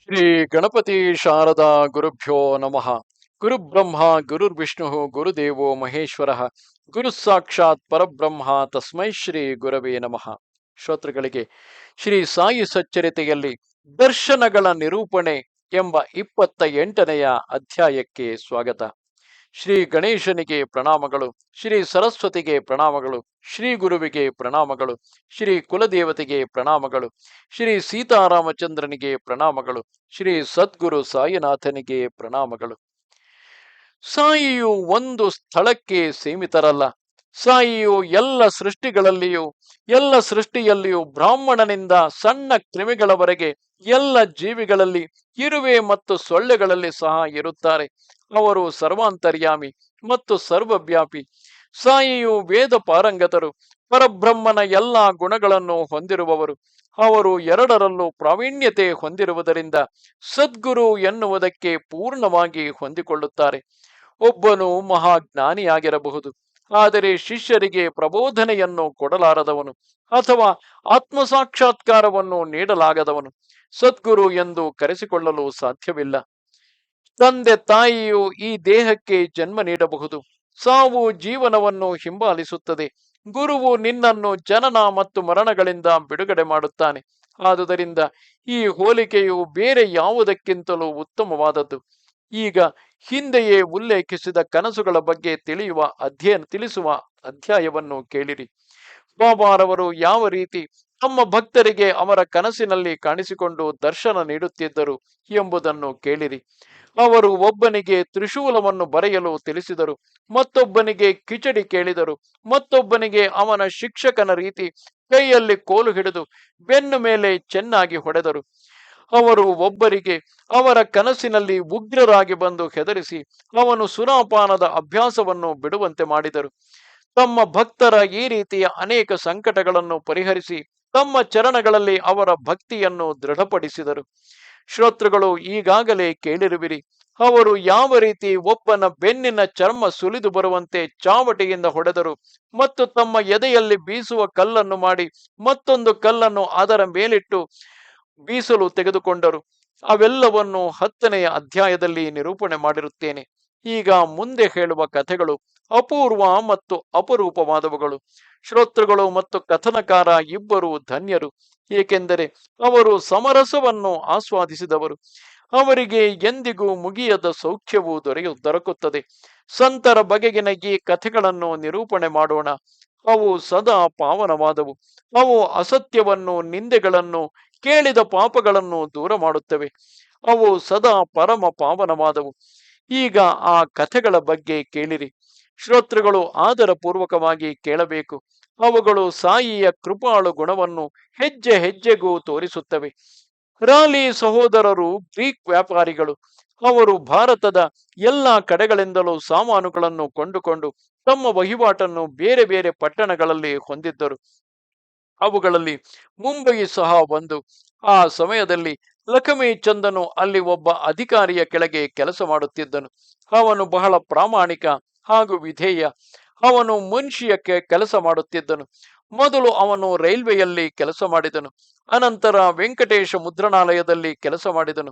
ಶ್ರೀ ಗಣಪತಿ ಶಾರದಾ ಗುರುಭ್ಯೋ ನಮಃ. ಗುರುಬ್ರಹ್ಮ ಗುರುರ್ವಿಷ್ಣು ಗುರುದೇವೋ ಮಹೇಶ್ವರ. ಗುರು ಸಾಕ್ಷಾತ್ ಪರಬ್ರಹ್ಮ ತಸ್ಮೈ ಶ್ರೀ ಗುರವೇ ನಮಃ. ಶ್ರೋತೃಗಳಿಗೆ ಶ್ರೀ ಸಾಯಿ ಸಚ್ಚರಿತೆಯಲ್ಲಿ ದರ್ಶನಗಳ ನಿರೂಪಣೆ ಎಂಬ 28ನೆಯ ಅಧ್ಯಾಯಕ್ಕೆ ಸ್ವಾಗತ. ಶ್ರೀ ಗಣೇಶನಿಗೆ ಪ್ರಣಾಮಗಳು, ಶ್ರೀ ಸರಸ್ವತಿಗೆ ಪ್ರಣಾಮಗಳು, ಶ್ರೀ ಗುರುವಿಗೆ ಪ್ರಣಾಮಗಳು, ಶ್ರೀ ಕುಲದೇವತೆಗೆ ಪ್ರಣಾಮಗಳು, ಶ್ರೀ ಸೀತಾರಾಮಚಂದ್ರನಿಗೆ ಪ್ರಣಾಮಗಳು, ಶ್ರೀ ಸದ್ಗುರು ಸಾಯಿನಾಥನಿಗೆ ಪ್ರಣಾಮಗಳು. ಸಾಯಿಯು ಒಂದು ಸ್ಥಳಕ್ಕೆ ಸೀಮಿತರಲ್ಲ. ಸಾಯಿಯು ಎಲ್ಲ ಸೃಷ್ಟಿಯಲ್ಲಿಯೂ ಬ್ರಾಹ್ಮಣನಿಂದ ಸಣ್ಣ ಕ್ರಿಮಿಗಳವರೆಗೆ ಎಲ್ಲ ಜೀವಿಗಳಲ್ಲಿ, ಇರುವೆ ಮತ್ತು ಸೊಳ್ಳೆಗಳಲ್ಲಿ ಸಹ ಇರುತ್ತಾರೆ. ಅವರು ಸರ್ವಾಂತರ್ಯಾಮಿ ಮತ್ತು ಸರ್ವವ್ಯಾಪಿ. ಸಾಯಿಯು ವೇದ ಪಾರಂಗತರು, ಪರಬ್ರಹ್ಮನ ಎಲ್ಲಾ ಗುಣಗಳನ್ನು ಹೊಂದಿರುವವರು. ಅವರು ಎರಡರಲ್ಲೂ ಪ್ರಾವೀಣ್ಯತೆ ಹೊಂದಿರುವುದರಿಂದ ಸದ್ಗುರು ಎನ್ನುವುದಕ್ಕೆ ಪೂರ್ಣವಾಗಿ ಹೊಂದಿಕೊಳ್ಳುತ್ತಾರೆ. ಒಬ್ಬನು ಮಹಾಜ್ಞಾನಿಯಾಗಿರಬಹುದು, ಆದರೆ ಶಿಷ್ಯರಿಗೆ ಪ್ರಬೋಧನೆಯನ್ನು ಕೊಡಲಾರದವನು ಅಥವಾ ಆತ್ಮಸಾಕ್ಷಾತ್ಕಾರವನ್ನು ನೀಡಲಾಗದವನು ಸದ್ಗುರು ಎಂದು ಕರೆಸಿಕೊಳ್ಳಲು ಸಾಧ್ಯವಿಲ್ಲ. ತಂದೆ ತಾಯಿಯು ಈ ದೇಹಕ್ಕೆ ಜನ್ಮ ನೀಡಬಹುದು, ಸಾವು ಜೀವನವನ್ನು ಹಿಂಬಾಲಿಸುತ್ತದೆ. ಗುರುವು ನಿನ್ನನ್ನು ಜನನ ಮತ್ತು ಮರಣಗಳಿಂದ ಬಿಡುಗಡೆ ಮಾಡುತ್ತಾನೆ. ಆದುದರಿಂದ ಈ ಹೋಲಿಕೆಯು ಬೇರೆ ಯಾವುದಕ್ಕಿಂತಲೂ ಉತ್ತಮವಾದದ್ದು. ಈಗ ಹಿಂದೆಯೇ ಉಲ್ಲೇಖಿಸಿದ ಕನಸುಗಳ ಬಗ್ಗೆ ತಿಳಿಸುವ ಅಧ್ಯಾಯವನ್ನು ಕೇಳಿರಿ. ಬಾಬಾರವರು ಯಾವ ರೀತಿ ತಮ್ಮ ಭಕ್ತರಿಗೆ ಅವರ ಕನಸಿನಲ್ಲಿ ಕಾಣಿಸಿಕೊಂಡು ದರ್ಶನ ನೀಡುತ್ತಿದ್ದರು ಎಂಬುದನ್ನು ಕೇಳಿರಿ. ಅವರು ಒಬ್ಬನಿಗೆ ತ್ರಿಶೂಲವನ್ನು ಬರೆಯಲು ತಿಳಿಸಿದರು, ಮತ್ತೊಬ್ಬನಿಗೆ ಕಿಚಡಿ ಕೇಳಿದರು, ಮತ್ತೊಬ್ಬನಿಗೆ ಅವನ ಶಿಕ್ಷಕನ ರೀತಿ ಕೈಯಲ್ಲಿ ಕೋಲು ಹಿಡಿದು ಬೆನ್ನು ಮೇಲೆ ಚೆನ್ನಾಗಿ ಹೊಡೆದರು. ಅವರು ಒಬ್ಬರಿಗೆ ಅವರ ಕನಸಿನಲ್ಲಿ ಉಗ್ರರಾಗಿ ಬಂದು ಹೆದರಿಸಿ ಅವನು ಸುರಾಪಾನದ ಅಭ್ಯಾಸವನ್ನು ಬಿಡುವಂತೆ ಮಾಡಿದರು. ತಮ್ಮ ಭಕ್ತರ ಈ ರೀತಿಯ ಅನೇಕ ಸಂಕಟಗಳನ್ನು ಪರಿಹರಿಸಿ ತಮ್ಮ ಚರಣಗಳಲ್ಲಿ ಅವರ ಭಕ್ತಿಯನ್ನು ದೃಢಪಡಿಸಿದರು. ಶ್ರೋತೃಗಳು ಈಗಾಗಲೇ ಕೇಳಿರುವಿರಿ. ಅವರು ಯಾವ ರೀತಿ ಒಬ್ಬನ ಬೆನ್ನಿನ ಚರ್ಮ ಸುಲಿದು ಬರುವಂತೆ ಚಾವಟಿಯಿಂದ ಹೊಡೆದರು ಮತ್ತು ತಮ್ಮ ಎದೆಯಲ್ಲಿ ಬೀಸುವ ಕಲ್ಲನ್ನು ಮಾಡಿ ಮತ್ತೊಂದು ಕಲ್ಲನ್ನು ಅದರ ಮೇಲಿಟ್ಟು ಬೀಸಲು ತೆಗೆದುಕೊಂಡರು. ಅವೆಲ್ಲವನ್ನು 10ನೆಯ ಅಧ್ಯಾಯದಲ್ಲಿ ನಿರೂಪಣೆ ಮಾಡಿರುತ್ತೇನೆ. ಈಗ ಮುಂದೆ ಹೇಳುವ ಕಥೆಗಳು ಅಪೂರ್ವ ಮತ್ತು ಅಪರೂಪವಾದವುಗಳು. ಶ್ರೋತೃಗಳು ಮತ್ತು ಕಥನಕಾರ ಇಬ್ಬರು ಧನ್ಯರು, ಏಕೆಂದರೆ ಅವರು ಸಮರಸವನ್ನು ಆಸ್ವಾದಿಸಿದವರು. ಅವರಿಗೆ ಎಂದಿಗೂ ಮುಗಿಯದ ಸೌಖ್ಯವು ದೊರಕುತ್ತದೆ. ಸಂತರ ಬಗೆಗಿನ ಈ ಕಥೆಗಳನ್ನು ನಿರೂಪಣೆ ಮಾಡೋಣ. ಅವು ಸದಾ ಪಾವನವಾದವು. ಅವು ಅಸತ್ಯವನ್ನು, ನಿಂದೆಗಳನ್ನು, ಕೇಳಿದ ಪಾಪಗಳನ್ನು ದೂರ ಮಾಡುತ್ತವೆ. ಅವು ಸದಾ ಪರಮ ಪಾವನವಾದವು. ಈಗ ಆ ಕಥೆಗಳ ಬಗ್ಗೆ ಕೇಳಿರಿ. ಶ್ರೋತೃಗಳು ಆದರ ಪೂರ್ವಕವಾಗಿ ಕೇಳಬೇಕು. ಅವುಗಳು ಸಾಯಿಯ ಕೃಪಾಳು ಗುಣವನ್ನು ಹೆಜ್ಜೆ ಹೆಜ್ಜೆಗೂ ತೋರಿಸುತ್ತವೆ. ರಾಲಿ ಸಹೋದರರು ಗ್ರೀಕ್ ವ್ಯಾಪಾರಿಗಳು. ಅವರು ಭಾರತದ ಎಲ್ಲಾ ಕಡೆಗಳಿಂದಲೂ ಸಾಮಾನುಗಳನ್ನು ಕೊಂಡುಕೊಂಡು ತಮ್ಮ ವಹಿವಾಟನ್ನು ಬೇರೆ ಬೇರೆ ಪಟ್ಟಣಗಳಲ್ಲಿ ಹೊಂದಿದ್ದರು. ಅವುಗಳಲ್ಲಿ ಮುಂಬಯಿ ಸಹ ಒಂದು. ಆ ಸಮಯದಲ್ಲಿ ಲಕ್ಷ್ಮೀ ಚಂದನು ಅಲ್ಲಿ ಒಬ್ಬ ಅಧಿಕಾರಿಯ ಕೆಳಗೆ ಕೆಲಸ ಮಾಡುತ್ತಿದ್ದನು. ಅವನು ಬಹಳ ಪ್ರಾಮಾಣಿಕ ಹಾಗೂ ವಿಧೇಯ. ಅವನು ಮುನ್ಷಿಯ ಕೆಲಸ ಮಾಡುತ್ತಿದ್ದನು. ಮೊದಲು ಅವನು ರೈಲ್ವೆಯಲ್ಲಿ ಕೆಲಸ ಮಾಡಿದನು. ಅನಂತರ ವೆಂಕಟೇಶ ಮುದ್ರಣಾಲಯದಲ್ಲಿ ಕೆಲಸ ಮಾಡಿದನು.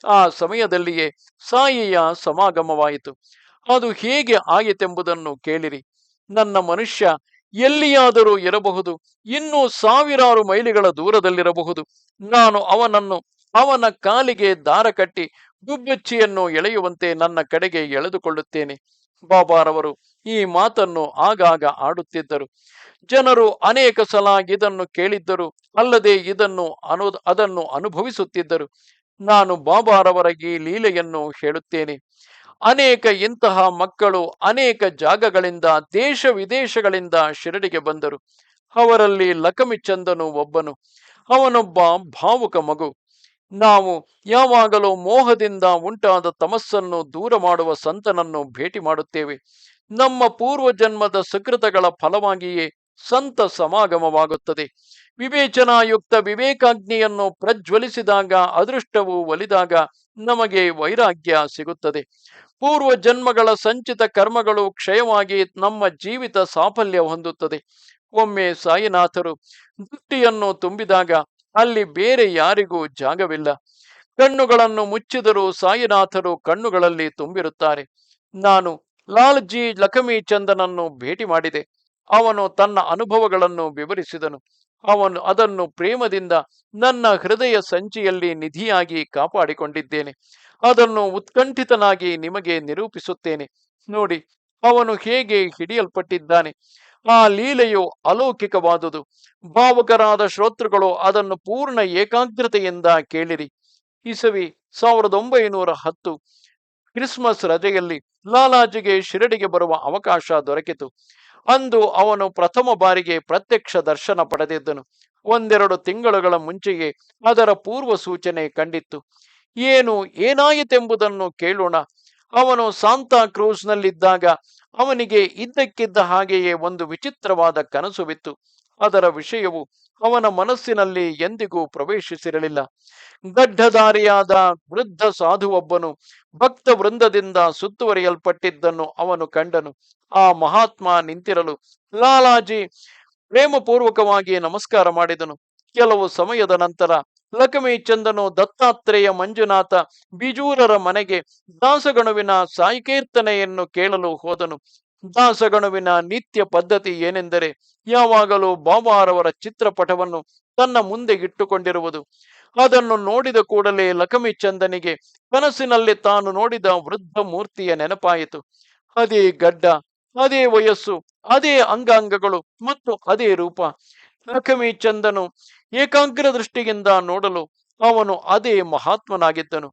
ಆ ಸಮಯದಲ್ಲಿಯೇ ಸಾಯಿಯ ಸಮಾಗಮವಾಯಿತು. ಅದು ಹೇಗೆ ಆಯಿತೆಂಬುದನ್ನು ಕೇಳಿರಿ. ನನ್ನ ಮನುಷ್ಯ ಎಲ್ಲಿಯಾದರೂ ಇರಬಹುದು, ಇನ್ನೂ ಸಾವಿರಾರು ಮೈಲಿಗಳ ದೂರದಲ್ಲಿರಬಹುದು. ನಾನು ಅವನ ಕಾಲಿಗೆ ದಾರ ಕಟ್ಟಿ ಗುಬ್ಬಚ್ಚಿಯನ್ನು ಎಳೆಯುವಂತೆ ನನ್ನ ಕಡೆಗೆ ಎಳೆದುಕೊಳ್ಳುತ್ತೇನೆ. ಬಾಬಾರವರು ಈ ಮಾತನ್ನು ಆಗಾಗ ಆಡುತ್ತಿದ್ದರು. ಜನರು ಅನೇಕ ಸಲ ಇದನ್ನು ಕೇಳಿದ್ದರು, ಅಲ್ಲದೆ ಅದನ್ನು ಅನುಭವಿಸುತ್ತಿದ್ದರು. ನಾನು ಬಾಬಾರವರ ಈ ಲೀಲೆಯನ್ನು ಹೇಳುತ್ತೇನೆ. ಅನೇಕ ಇಂತಹ ಮಕ್ಕಳು ಅನೇಕ ಜಾಗಗಳಿಂದ, ದೇಶ ವಿದೇಶಗಳಿಂದ ಶಿರಡಿಗೆ ಬಂದರು. ಅವರಲ್ಲಿ ಲಕ್ಷ್ಮೀ ಚಂದನು ಒಬ್ಬನು. ಅವನೊಬ್ಬ ಭಾವುಕ ಮಗು. ನಾವು ಯಾವಾಗಲೂ ಮೋಹದಿಂದ ಉಂಟಾದ ತಮಸ್ಸನ್ನು ದೂರ ಮಾಡುವ ಸಂತನನ್ನು ಭೇಟಿ ಮಾಡುತ್ತೇವೆ. ನಮ್ಮ ಪೂರ್ವಜನ್ಮದ ಸುಕೃತಗಳ ಫಲವಾಗಿಯೇ ಸಂತ ಸಮಾಗಮವಾಗುತ್ತದೆ. ವಿವೇಚನಾಯುಕ್ತ ವಿವೇಕಾಗ್ನಿಯನ್ನು ಪ್ರಜ್ವಲಿಸಿದಾಗ, ಅದೃಷ್ಟವು ಒಲಿದಾಗ ನಮಗೆ ವೈರಾಗ್ಯ ಸಿಗುತ್ತದೆ. ಪೂರ್ವ ಜನ್ಮಗಳ ಸಂಚಿತ ಕರ್ಮಗಳು ಕ್ಷಯವಾಗಿ ನಮ್ಮ ಜೀವಿತ ಸಾಫಲ್ಯ ಹೊಂದುತ್ತದೆ. ಒಮ್ಮೆ ಸಾಯಿನಾಥರು ದೃಷ್ಟಿಯನ್ನು ತುಂಬಿದಾಗ ಅಲ್ಲಿ ಬೇರೆ ಯಾರಿಗೂ ಜಾಗವಿಲ್ಲ. ಕಣ್ಣುಗಳನ್ನು ಮುಚ್ಚಿದರೂ ಸಾಯಿನಾಥರು ಕಣ್ಣುಗಳಲ್ಲಿ ತುಂಬಿರುತ್ತಾರೆ. ನಾನು ಲಾಲ್ ಜಿ ಲಖಮಿ ಚಂದನನ್ನು ಭೇಟಿ ಮಾಡಿದೆ. ಅವನು ತನ್ನ ಅನುಭವಗಳನ್ನು ವಿವರಿಸಿದನು. ಅವನು ಅದನ್ನು ಪ್ರೇಮದಿಂದ ನನ್ನ ಹೃದಯ ಸಂಚಿಯಲ್ಲಿ ನಿಧಿಯಾಗಿ ಕಾಪಾಡಿಕೊಂಡಿದ್ದೇನೆ. ಅದನ್ನು ಉತ್ಕಂಠಿತನಾಗಿ ನಿಮಗೆ ನಿರೂಪಿಸುತ್ತೇನೆ. ನೋಡಿ, ಅವನು ಹೇಗೆ ಹಿಡಿಯಲ್ಪಟ್ಟಿದ್ದಾನೆ. ಆ ಲೀಲೆಯು ಅಲೌಕಿಕವಾದುದು. ಭಾವುಕರಾದ ಶ್ರೋತೃಗಳು ಅದನ್ನು ಪೂರ್ಣ ಏಕಾಗ್ರತೆಯಿಂದ ಕೇಳಿರಿ. ಇಸವಿ 1910 ಕ್ರಿಸ್ಮಸ್ ರಜೆಯಲ್ಲಿ ಲಾಲಾಜಿಗೆ ಶಿರಡಿಗೆ ಬರುವ ಅವಕಾಶ ದೊರಕಿತು. ಅಂದು ಅವನು ಪ್ರಥಮ ಬಾರಿಗೆ ಪ್ರತ್ಯಕ್ಷ ದರ್ಶನ ಪಡೆದಿದ್ದನು. ಒಂದೆರಡು ತಿಂಗಳುಗಳ ಮುಂಚೆಯೇ ಅದರ ಪೂರ್ವ ಸೂಚನೆ ಕಂಡಿತ್ತು. ಏನಾಯಿತೆಂಬುದನ್ನು ಕೇಳೋಣ. ಅವನು ಸಾಂತಾ ಕ್ರೂಸ್ನಲ್ಲಿದ್ದಾಗ ಅವನಿಗೆ ಇದ್ದಕ್ಕಿದ್ದ ಹಾಗೆಯೇ ಒಂದು ವಿಚಿತ್ರವಾದ ಕನಸು ಬಿತ್ತು. ಅದರ ವಿಷಯವು ಅವನ ಮನಸ್ಸಿನಲ್ಲಿ ಎಂದಿಗೂ ಪ್ರವೇಶಿಸಿರಲಿಲ್ಲ. ಗಡ್ಡಧಾರಿಯಾದ ವೃದ್ಧ ಸಾಧುವೊಬ್ಬನು ಭಕ್ತ ವೃಂದದಿಂದ ಸುತ್ತುವರಿಯಲ್ಪಟ್ಟಿದ್ದನ್ನು ಅವನು ಕಂಡನು. ಆ ಮಹಾತ್ಮ ನಿಂತಿರಲು ಲಾಲಾಜಿ ಪ್ರೇಮಪೂರ್ವಕವಾಗಿ ನಮಸ್ಕಾರ ಮಾಡಿದನು. ಕೆಲವು ಸಮಯದ ನಂತರ ಲಕ್ಷ್ಮೀ ಚಂದನು ದತ್ತಾತ್ರೇಯ ಮಂಜುನಾಥ ಬಿಜೂರರ ಮನೆಗೆ ದಾಸಗಣುವಿನ ಸಾಯಿಕೀರ್ತನೆಯನ್ನು ಕೇಳಲು ಹೋದನು. ದಾಸಗಣುವಿನ ನಿತ್ಯ ಪದ್ಧತಿ ಏನೆಂದರೆ ಯಾವಾಗಲೂ ಬಾಬಾರವರ ಚಿತ್ರಪಟವನ್ನು ತನ್ನ ಮುಂದೆ ಇಟ್ಟುಕೊಂಡಿರುವುದು. ಅದನ್ನು ನೋಡಿದ ಕೂಡಲೇ ಲಕ್ಷ್ಮೀ ಚಂದನಿಗೆ ಕನಸಿನಲ್ಲಿ ತಾನು ನೋಡಿದ ವೃದ್ಧ ಮೂರ್ತಿಯ ನೆನಪಾಯಿತು. ಅದೇ ಗಡ್ಡ, ಅದೇ ವಯಸ್ಸು, ಅದೇ ಅಂಗಾಂಗಗಳು ಮತ್ತು ಅದೇ ರೂಪ. ಲಕ್ಷ್ಮೀ ಚಂದನು ಏಕಾಗ್ರ ದೃಷ್ಟಿಯಿಂದ ನೋಡಲು ಅವನು ಅದೇ ಮಹಾತ್ಮನಾಗಿದ್ದನು.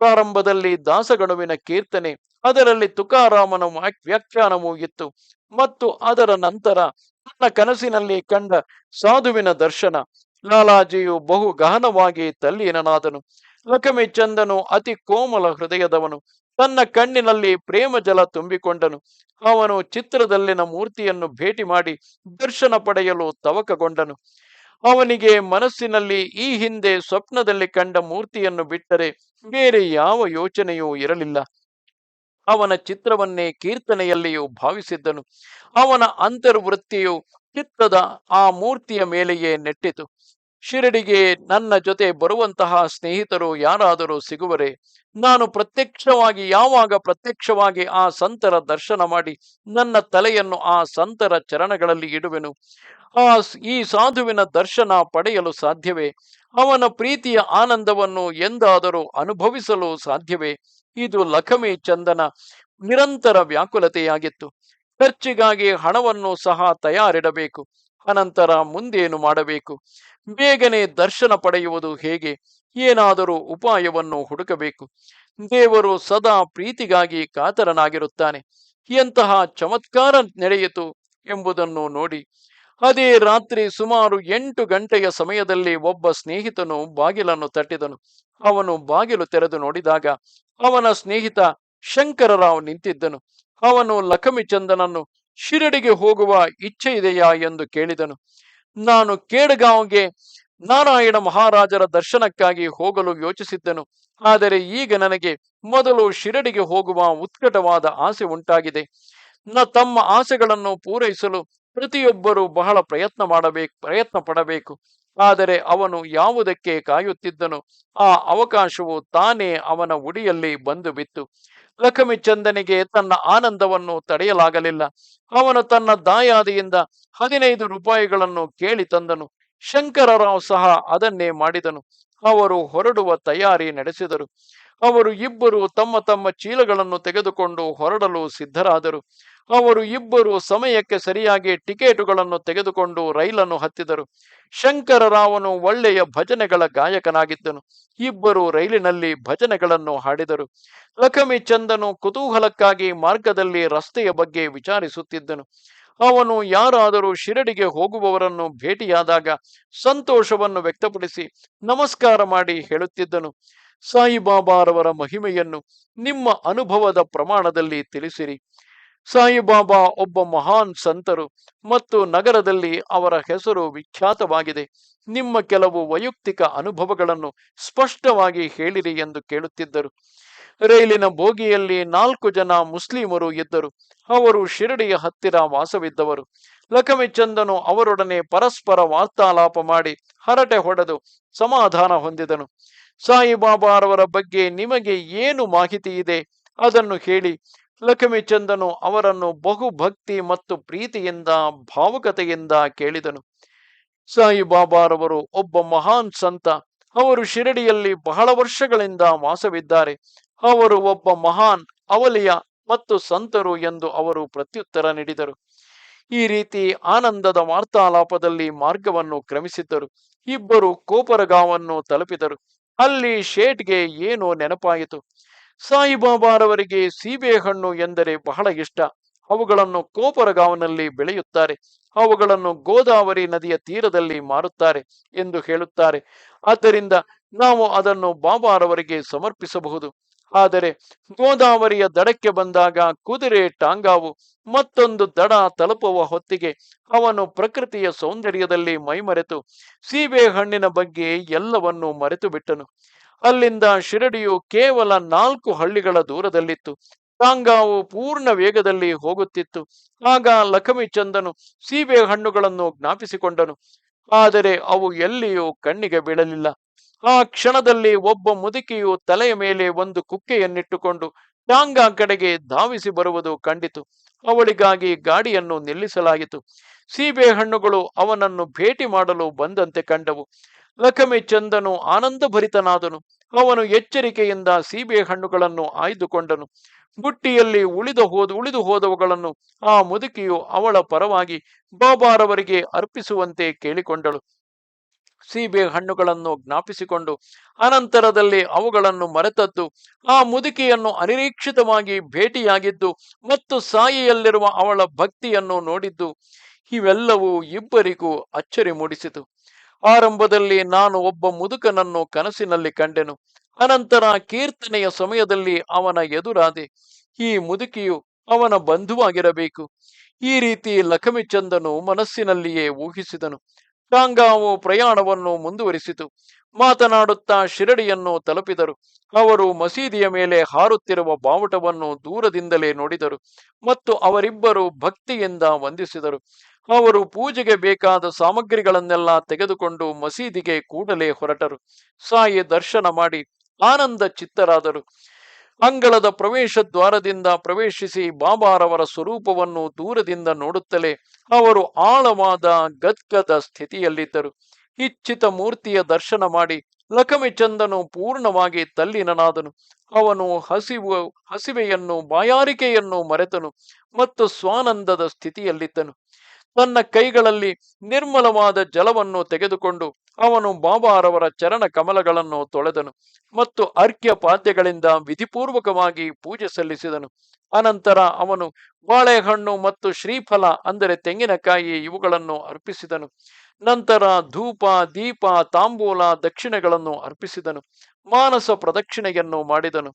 ಪ್ರಾರಂಭದಲ್ಲಿ ದಾಸಗಣುವಿನ ಕೀರ್ತನೆ, ಅದರಲ್ಲಿ ತುಕಾರಾಮನ ವ್ಯಾಖ್ಯಾನವೂ ಇತ್ತು. ಮತ್ತು ಅದರ ನಂತರ ತನ್ನ ಕನಸಿನಲ್ಲಿ ಕಂಡ ಸಾಧುವಿನ ದರ್ಶನ. ಲಾಲಾಜಿಯು ಬಹು ಗಹನವಾಗಿ ತಲ್ಲೀನನಾದನು. ಲಕ್ಷ್ಮೀ ಚಂದನು ಅತಿ ಕೋಮಲ ಹೃದಯದವನು. ತನ್ನ ಕಣ್ಣಿನಲ್ಲಿ ಪ್ರೇಮ ಜಲ ತುಂಬಿಕೊಂಡನು. ಅವನು ಚಿತ್ರದಲ್ಲಿನ ಮೂರ್ತಿಯನ್ನು ಭೇಟಿ ಮಾಡಿ ದರ್ಶನ ಪಡೆಯಲು ತವಕಗೊಂಡನು. ಅವನಿಗೆ ಮನಸ್ಸಿನಲ್ಲಿ ಈ ಹಿಂದೆ ಸ್ವಪ್ನದಲ್ಲಿ ಕಂಡ ಮೂರ್ತಿಯನ್ನು ಬಿಟ್ಟರೆ ಬೇರೆ ಯಾವ ಯೋಚನೆಯೂ ಇರಲಿಲ್ಲ. ಅವನ ಚಿತ್ರವನ್ನೇ ಕೀರ್ತನೆಯಲ್ಲಿಯೂ ಭಾವಿಸಿದ್ದನು. ಅವನ ಅಂತರ್ವೃತ್ತಿಯು ಚಿತ್ತದ ಆ ಮೂರ್ತಿಯ ಮೇಲೆಯೇ ನೆಟ್ಟಿತು. ಶಿರಡಿಗೆ ನನ್ನ ಜೊತೆ ಬರುವಂತಹ ಸ್ನೇಹಿತರು ಯಾರಾದರೂ ಸಿಗುವರೆ? ನಾನು ಯಾವಾಗ ಪ್ರತ್ಯಕ್ಷವಾಗಿ ಆ ಸಂತರ ದರ್ಶನ ಮಾಡಿ ನನ್ನ ತಲೆಯನ್ನು ಆ ಸಂತರ ಚರಣಗಳಲ್ಲಿ ಇಡುವೆನು. ಈ ಸಾಧುವಿನ ದರ್ಶನ ಪಡೆಯಲು ಸಾಧ್ಯವೇ? ಅವನ ಪ್ರೀತಿಯ ಆನಂದವನ್ನು ಎಂದಾದರೂ ಅನುಭವಿಸಲು ಸಾಧ್ಯವೇ? ಇದು ಲಕ್ಷ್ಮೀ ಚಂದನ ನಿರಂತರ ವ್ಯಾಕುಲತೆಯಾಗಿತ್ತು. ಖರ್ಚಿಗಾಗಿ ಹಣವನ್ನು ಸಹ ತಯಾರಿಡಬೇಕು. ಅನಂತರ ಮುಂದೇನು ಮಾಡಬೇಕು? ಬೇಗನೆ ದರ್ಶನ ಪಡೆಯುವುದು ಹೇಗೆ? ಏನಾದರೂ ಉಪಾಯವನ್ನು ಹುಡುಕಬೇಕು. ದೇವರು ಸದಾ ಪ್ರೀತಿಗಾಗಿ ಕಾತರನಾಗಿರುತ್ತಾನೆ. ಎಂತಹ ಚಮತ್ಕಾರ ನಡೆಯಿತು ಎಂಬುದನ್ನು ನೋಡಿ. ಅದೇ ರಾತ್ರಿ ಸುಮಾರು 8 ಗಂಟೆಯ ಸಮಯದಲ್ಲಿ ಒಬ್ಬ ಸ್ನೇಹಿತನು ಬಾಗಿಲನ್ನು ತಟ್ಟಿದನು. ಅವನು ಬಾಗಿಲು ತೆರೆದು ನೋಡಿದಾಗ ಅವನ ಸ್ನೇಹಿತ ಶಂಕರರಾವ್ ನಿಂತಿದ್ದನು. ಅವನು ಲಕ್ಷ್ಮೀ ಚಂದನನ್ನು ಶಿರಡಿಗೆ ಹೋಗುವ ಇಚ್ಛೆ ಇದೆಯಾ ಎಂದು ಕೇಳಿದನು. ನಾನು ಕೇಡಗಾಂವ್ಗೆ ನಾರಾಯಣ ಮಹಾರಾಜರ ದರ್ಶನಕ್ಕಾಗಿ ಹೋಗಲು ಯೋಚಿಸಿದ್ದನು. ಆದರೆ ಈಗ ನನಗೆ ಮೊದಲು ಶಿರಡಿಗೆ ಹೋಗುವ ಉತ್ಕಟವಾದ ಆಸೆ ಉಂಟಾಗಿದೆ. ತಮ್ಮ ಆಸೆಗಳನ್ನು ಪೂರೈಸಲು ಪ್ರತಿಯೊಬ್ಬರೂ ಬಹಳ ಪ್ರಯತ್ನ ಪಡಬೇಕು. ಆದರೆ ಅವನು ಯಾವುದಕ್ಕೆ ಕಾಯುತ್ತಿದ್ದನು? ಆ ಅವಕಾಶವು ತಾನೇ ಅವನ ಉಡಿಯಲ್ಲಿ ಬಂದು ಬಿತ್ತು. ಲಕ್ಷ್ಮೀ ಚಂದನಿಗೆ ತನ್ನ ಆನಂದವನ್ನು ತಡೆಯಲಾಗಲಿಲ್ಲ. ಅವನು ತನ್ನ ದಾಯಾದಿಯಿಂದ 15 ರೂಪಾಯಿಗಳನ್ನು ಕೇಳಿ ತಂದನು. ಶಂಕರರಾವ್ ಸಹ ಅದನ್ನೇ ಮಾಡಿದನು. ಅವರು ಹೊರಡುವ ತಯಾರಿ ನಡೆಸಿದರು. ಅವರು ಇಬ್ಬರು ತಮ್ಮ ತಮ್ಮ ಚೀಲಗಳನ್ನು ತೆಗೆದುಕೊಂಡು ಹೊರಡಲು ಸಿದ್ಧರಾದರು. ಅವರು ಇಬ್ಬರು ಸಮಯಕ್ಕೆ ಸರಿಯಾಗಿ ಟಿಕೆಟುಗಳನ್ನು ತೆಗೆದುಕೊಂಡು ರೈಲನ್ನು ಹತ್ತಿದರು. ಶಂಕರರಾವನು ಒಳ್ಳೆಯ ಭಜನೆಗಳ ಗಾಯಕನಾಗಿದ್ದನು. ಇಬ್ಬರು ರೈಲಿನಲ್ಲಿ ಭಜನೆಗಳನ್ನು ಹಾಡಿದರು. ಲಕ್ಷ್ಮೀ ಚಂದನು ಕುತೂಹಲಕ್ಕಾಗಿ ಮಾರ್ಗದಲ್ಲಿ ರಸ್ತೆಯ ಬಗ್ಗೆ ವಿಚಾರಿಸುತ್ತಿದ್ದನು. ಅವನು ಯಾರಾದರೂ ಶಿರಡಿಗೆ ಹೋಗುವವರನ್ನು ಭೇಟಿಯಾದಾಗ ಸಂತೋಷವನ್ನು ವ್ಯಕ್ತಪಡಿಸಿ ನಮಸ್ಕಾರ ಮಾಡಿ ಹೇಳುತ್ತಿದ್ದನು, ಸಾಯಿಬಾಬಾರವರ ಮಹಿಮೆಯನ್ನು ನಿಮ್ಮ ಅನುಭವದ ಪ್ರಮಾಣದಲ್ಲಿ ತಿಳಿಸಿರಿ. ಸಾಯಿಬಾಬಾ ಒಬ್ಬ ಮಹಾನ್ ಸಂತರು ಮತ್ತು ನಗರದಲ್ಲಿ ಅವರ ಹೆಸರು ವಿಖ್ಯಾತವಾಗಿದೆ. ನಿಮ್ಮ ಕೆಲವು ವೈಯಕ್ತಿಕ ಅನುಭವಗಳನ್ನು ಸ್ಪಷ್ಟವಾಗಿ ಹೇಳಿರಿ ಎಂದು ಕೇಳುತ್ತಿದ್ದರು. ರೈಲಿನ ಬೋಗಿಯಲ್ಲಿ 4 ಜನ ಮುಸ್ಲಿಮರು ಇದ್ದರು. ಅವರು ಶಿರಡಿಯ ಹತ್ತಿರ ವಾಸವಿದ್ದವರು. ಲಕ್ಷ್ಮೀ ಚಂದನು ಅವರೊಡನೆ ಪರಸ್ಪರ ವಾರ್ತಾಲಾಪ ಮಾಡಿ ಹರಟೆ ಹೊಡೆದು ಸಮಾಧಾನ ಹೊಂದಿದನು. ಸಾಯಿಬಾಬಾರವರ ಬಗ್ಗೆ ನಿಮಗೆ ಏನು ಮಾಹಿತಿ ಇದೆ ಅದನ್ನು ಹೇಳಿ. ಲಕ್ಷ್ಮೀಚಂದನು ಅವರನ್ನು ಬಹುಭಕ್ತಿ ಮತ್ತು ಪ್ರೀತಿಯಿಂದ ಭಾವುಕತೆಯಿಂದ ಕೇಳಿದನು. ಸಾಯಿಬಾಬಾರವರು ಒಬ್ಬ ಮಹಾನ್ ಸಂತ. ಅವರು ಶಿರಡಿಯಲ್ಲಿ ಬಹಳ ವರ್ಷಗಳಿಂದ ವಾಸವಿದ್ದಾರೆ. ಅವರು ಒಬ್ಬ ಮಹಾನ್ ಅವಲಿಯ ಮತ್ತು ಸಂತರು ಎಂದು ಅವರು ಪ್ರತ್ಯುತ್ತರ ನೀಡಿದರು. ಈ ರೀತಿ ಆನಂದದ ವಾರ್ತಾಲಾಪದಲ್ಲಿ ಮಾರ್ಗವನ್ನು ಕ್ರಮಿಸಿದ್ದರು. ಇಬ್ಬರು ಕೋಪರಗಾಂವನ್ನು ತಲುಪಿದರು. ಅಲ್ಲಿ ಶೇಟ್ಗೆ ಏನೋ ನೆನಪಾಯಿತು. ಸಾಯಿಬಾಬಾರವರಿಗೆ ಸೀಬೆಹಣ್ಣು ಎಂದರೆ ಬಹಳ ಇಷ್ಟ. ಅವುಗಳನ್ನು ಕೋಪರಗಾಂವ್ನಲ್ಲಿ ಬೆಳೆಯುತ್ತಾರೆ. ಅವುಗಳನ್ನು ಗೋದಾವರಿ ನದಿಯ ತೀರದಲ್ಲಿ ಮಾರುತ್ತಾರೆ ಎಂದು ಹೇಳುತ್ತಾರೆ. ಆದ್ದರಿಂದ ನಾವು ಅದನ್ನು ಬಾಬಾರವರಿಗೆ ಸಮರ್ಪಿಸಬಹುದು. ಆದರೆ ಗೋದಾವರಿಯ ದಡಕ್ಕೆ ಬಂದಾಗ ಕುದುರೆ ಟಾಂಗಾವು ಮತ್ತೊಂದು ದಡ ತಲುಪುವ ಹೊತ್ತಿಗೆ ಅವನು ಪ್ರಕೃತಿಯ ಸೌಂದರ್ಯದಲ್ಲಿ ಮೈಮರೆತು ಸೀಬೆಹಣ್ಣಿನ ಬಗ್ಗೆ ಎಲ್ಲವನ್ನೂ ಮರೆತು ಬಿಟ್ಟನು. ಅಲ್ಲಿಂದ ಶಿರಡಿಯು ಕೇವಲ 4 ಹಳ್ಳಿಗಳ ದೂರದಲ್ಲಿತ್ತು. ಟಾಂಗಾವು ಪೂರ್ಣ ವೇಗದಲ್ಲಿ ಹೋಗುತ್ತಿತ್ತು. ಆಗ ಲಕ್ಷ್ಮೀಚಂದನು ಸೀಬೆಹಣ್ಣುಗಳನ್ನು ಜ್ಞಾಪಿಸಿಕೊಂಡನು. ಆದರೆ ಅವು ಎಲ್ಲಿಯೂ ಕಣ್ಣಿಗೆ ಬೀಳಲಿಲ್ಲ. ಆ ಕ್ಷಣದಲ್ಲಿ ಒಬ್ಬ ಮುದುಕಿಯು ತಲೆಯ ಮೇಲೆ ಒಂದು ಕುಕ್ಕೆಯನ್ನಿಟ್ಟುಕೊಂಡು ಟಾಂಗಾ ಕಡೆಗೆ ಧಾವಿಸಿ ಬರುವುದು ಕಂಡಿತು. ಅವಳಿಗಾಗಿ ಗಾಡಿಯನ್ನು ನಿಲ್ಲಿಸಲಾಯಿತು. ಸೀಬೆಹಣ್ಣುಗಳು ಅವನನ್ನು ಭೇಟಿ ಮಾಡಲು ಬಂದಂತೆ ಕಂಡವು. ಲಕ್ಷ್ಮೀಚಂದನು ಆನಂದಭರಿತನಾದನು. ಅವನು ಎಚ್ಚರಿಕೆಯಿಂದ ಸೀಬೆಹಣ್ಣುಗಳನ್ನು ಆಯ್ದುಕೊಂಡನು. ಬುಟ್ಟಿಯಲ್ಲಿ ಉಳಿದು ಹೋದವುಗಳನ್ನು ಆ ಮುದುಕಿಯು ಅವಳ ಪರವಾಗಿ ಬಾಬಾರವರಿಗೆ ಅರ್ಪಿಸುವಂತೆ ಕೇಳಿಕೊಂಡಳು. ಸೀಬೆ ಹಣ್ಣುಗಳನ್ನು ಜ್ಞಾಪಿಸಿಕೊಂಡು ಅನಂತರದಲ್ಲಿ ಅವುಗಳನ್ನು ಮರೆತದ್ದು, ಆ ಮುದುಕಿಯನ್ನು ಅನಿರೀಕ್ಷಿತವಾಗಿ ಭೇಟಿಯಾಗಿದ್ದು ಮತ್ತು ಸಾಯಿಯಲ್ಲಿರುವ ಅವಳ ಭಕ್ತಿಯನ್ನು ನೋಡಿದ್ದು, ಇವೆಲ್ಲವೂ ಇಬ್ಬರಿಗೂ ಅಚ್ಚರಿ ಮೂಡಿಸಿತು. ಆರಂಭದಲ್ಲಿ ನಾನು ಒಬ್ಬ ಮುದುಕನನ್ನು ಕನಸಿನಲ್ಲಿ ಕಂಡೆನು. ಅನಂತರ ಕೀರ್ತನೆಯ ಸಮಯದಲ್ಲಿ ಅವನ ಎದುರಾದೆ. ಈ ಮುದುಕಿಯು ಅವನ ಬಂಧುವಾಗಿರಬೇಕು. ಈ ರೀತಿ ಲಕ್ಷ್ಮೀಚಂದನು ಮನಸ್ಸಿನಲ್ಲಿಯೇ ಊಹಿಸಿದನು. ಟಾಂಗಾವು ಪ್ರಯಾಣವನ್ನು ಮುಂದುವರಿಸಿತು. ಮಾತನಾಡುತ್ತಾ ಶಿರಡಿಯನ್ನು ತಲುಪಿದರು. ಅವರು ಮಸೀದಿಯ ಮೇಲೆ ಹಾರುತ್ತಿರುವ ಬಾವುಟವನ್ನು ದೂರದಿಂದಲೇ ನೋಡಿದರು ಮತ್ತು ಅವರಿಬ್ಬರು ಭಕ್ತಿಯಿಂದ ವಂದಿಸಿದರು. ಅವರು ಪೂಜೆಗೆ ಬೇಕಾದ ಸಾಮಗ್ರಿಗಳನ್ನೆಲ್ಲ ತೆಗೆದುಕೊಂಡು ಮಸೀದಿಗೆ ಕೂಡಲೇ ಹೊರಟರು. ಸಾಯಿ ದರ್ಶನ ಮಾಡಿ ಆನಂದ ಚಿತ್ತರಾದರು. ಅಂಗಳದ ಪ್ರವೇಶ ದ್ವಾರದಿಂದ ಪ್ರವೇಶಿಸಿ ಬಾಬಾರವರ ಸ್ವರೂಪವನ್ನು ದೂರದಿಂದ ನೋಡುತ್ತಲೇ ಅವರು ಆಳವಾದ ಗದ್ಗದ ಸ್ಥಿತಿಯಲ್ಲಿದ್ದರು. ಇಚ್ಛಿತ ಮೂರ್ತಿಯ ದರ್ಶನ ಮಾಡಿ ಲಕ್ಷ್ಮೀಚಂದನು ಪೂರ್ಣವಾಗಿ ತಲ್ಲೀನನಾದನು. ಅವನು ಹಸಿವೆಯನ್ನು ಬಾಯಾರಿಕೆಯನ್ನು ಮರೆತನು ಮತ್ತು ಸ್ವಾನಂದದ ಸ್ಥಿತಿಯಲ್ಲಿದ್ದನು. ತನ್ನ ಕೈಗಳಲ್ಲಿ ನಿರ್ಮಲವಾದ ಜಲವನ್ನು ತೆಗೆದುಕೊಂಡು ಅವನು ಬಾಬಾರವರ ಚರಣ ಕಮಲಗಳನ್ನು ತೊಳೆದನು ಮತ್ತು ಅರ್ಘ್ಯ ಪಾದ್ಯಗಳಿಂದ ವಿಧಿಪೂರ್ವಕವಾಗಿ ಪೂಜೆ ಸಲ್ಲಿಸಿದನು. ಅನಂತರ ಅವನು ಬಾಳೆಹಣ್ಣು ಮತ್ತು ಶ್ರೀಫಲ ಅಂದರೆ ತೆಂಗಿನಕಾಯಿ ಇವುಗಳನ್ನು ಅರ್ಪಿಸಿದನು. ನಂತರ ಧೂಪ, ದೀಪ, ತಾಂಬೂಲ, ದಕ್ಷಿಣೆಗಳನ್ನು ಅರ್ಪಿಸಿದನು. ಮಾನಸ ಪ್ರದಕ್ಷಿಣೆಯನ್ನು ಮಾಡಿದನು.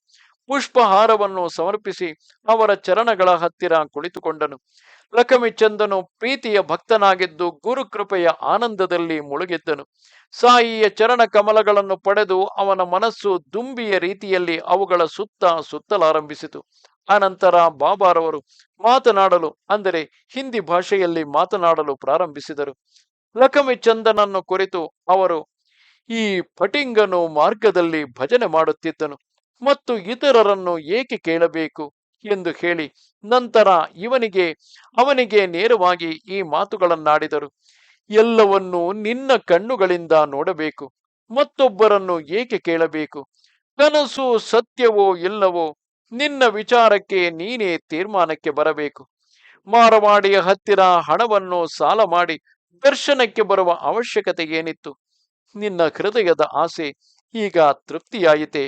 ಪುಷ್ಪಹಾರವನ್ನು ಸಮರ್ಪಿಸಿ ಅವರ ಚರಣಗಳ ಹತ್ತಿರ ಕುಳಿತುಕೊಂಡನು. ಲಕ್ಷ್ಮೀಚಂದನು ಪ್ರೀತಿಯ ಭಕ್ತನಾಗಿದ್ದು ಗುರುಕೃಪೆಯ ಆನಂದದಲ್ಲಿ ಮುಳುಗಿದ್ದನು. ಸಾಯಿಯ ಚರಣ ಕಮಲಗಳನ್ನು ಪಡೆದು ಅವನ ಮನಸ್ಸು ದುಂಬಿಯ ರೀತಿಯಲ್ಲಿ ಅವುಗಳ ಸುತ್ತಲಾರಂಭಿಸಿತು. ಅನಂತರ ಬಾಬಾರವರು ಮಾತನಾಡಲು ಅಂದರೆ ಹಿಂದಿ ಭಾಷೆಯಲ್ಲಿ ಮಾತನಾಡಲು ಪ್ರಾರಂಭಿಸಿದರು. ಲಕ್ಷ್ಮೀಚಂದನನ್ನು ಕುರಿತು ಅವರು, ಈ ಫಟಿಂಗನು ಮಾರ್ಗದಲ್ಲಿ ಭಜನೆ ಮಾಡುತ್ತಿದ್ದನು ಮತ್ತು ಇತರರನ್ನು ಏಕೆ ಕೇಳಬೇಕು ಎಂದು ಹೇಳಿ ನಂತರ ಅವನಿಗೆ ನೇರವಾಗಿ ಈ ಮಾತುಗಳನ್ನಾಡಿದರು. ಎಲ್ಲವನ್ನೂ ನಿನ್ನ ಕಣ್ಣುಗಳಿಂದ ನೋಡಬೇಕು, ಮತ್ತೊಬ್ಬರನ್ನು ಏಕೆ ಕೇಳಬೇಕು? ಕನಸು ಸತ್ಯವೋ ಇಲ್ಲವೋ ನಿನ್ನ ವಿಚಾರಕ್ಕೆ ನೀನೇ ತೀರ್ಮಾನಕ್ಕೆ ಬರಬೇಕು. ಮಾರವಾಡಿಯ ಹತ್ತಿರ ಹಣವನ್ನು ಸಾಲ ಮಾಡಿ ದರ್ಶನಕ್ಕೆ ಬರುವ ಅವಶ್ಯಕತೆ ಏನಿತ್ತು? ನಿನ್ನ ಹೃದಯದ ಆಸೆ ಈಗ ತೃಪ್ತಿಯಾಯಿತೆ.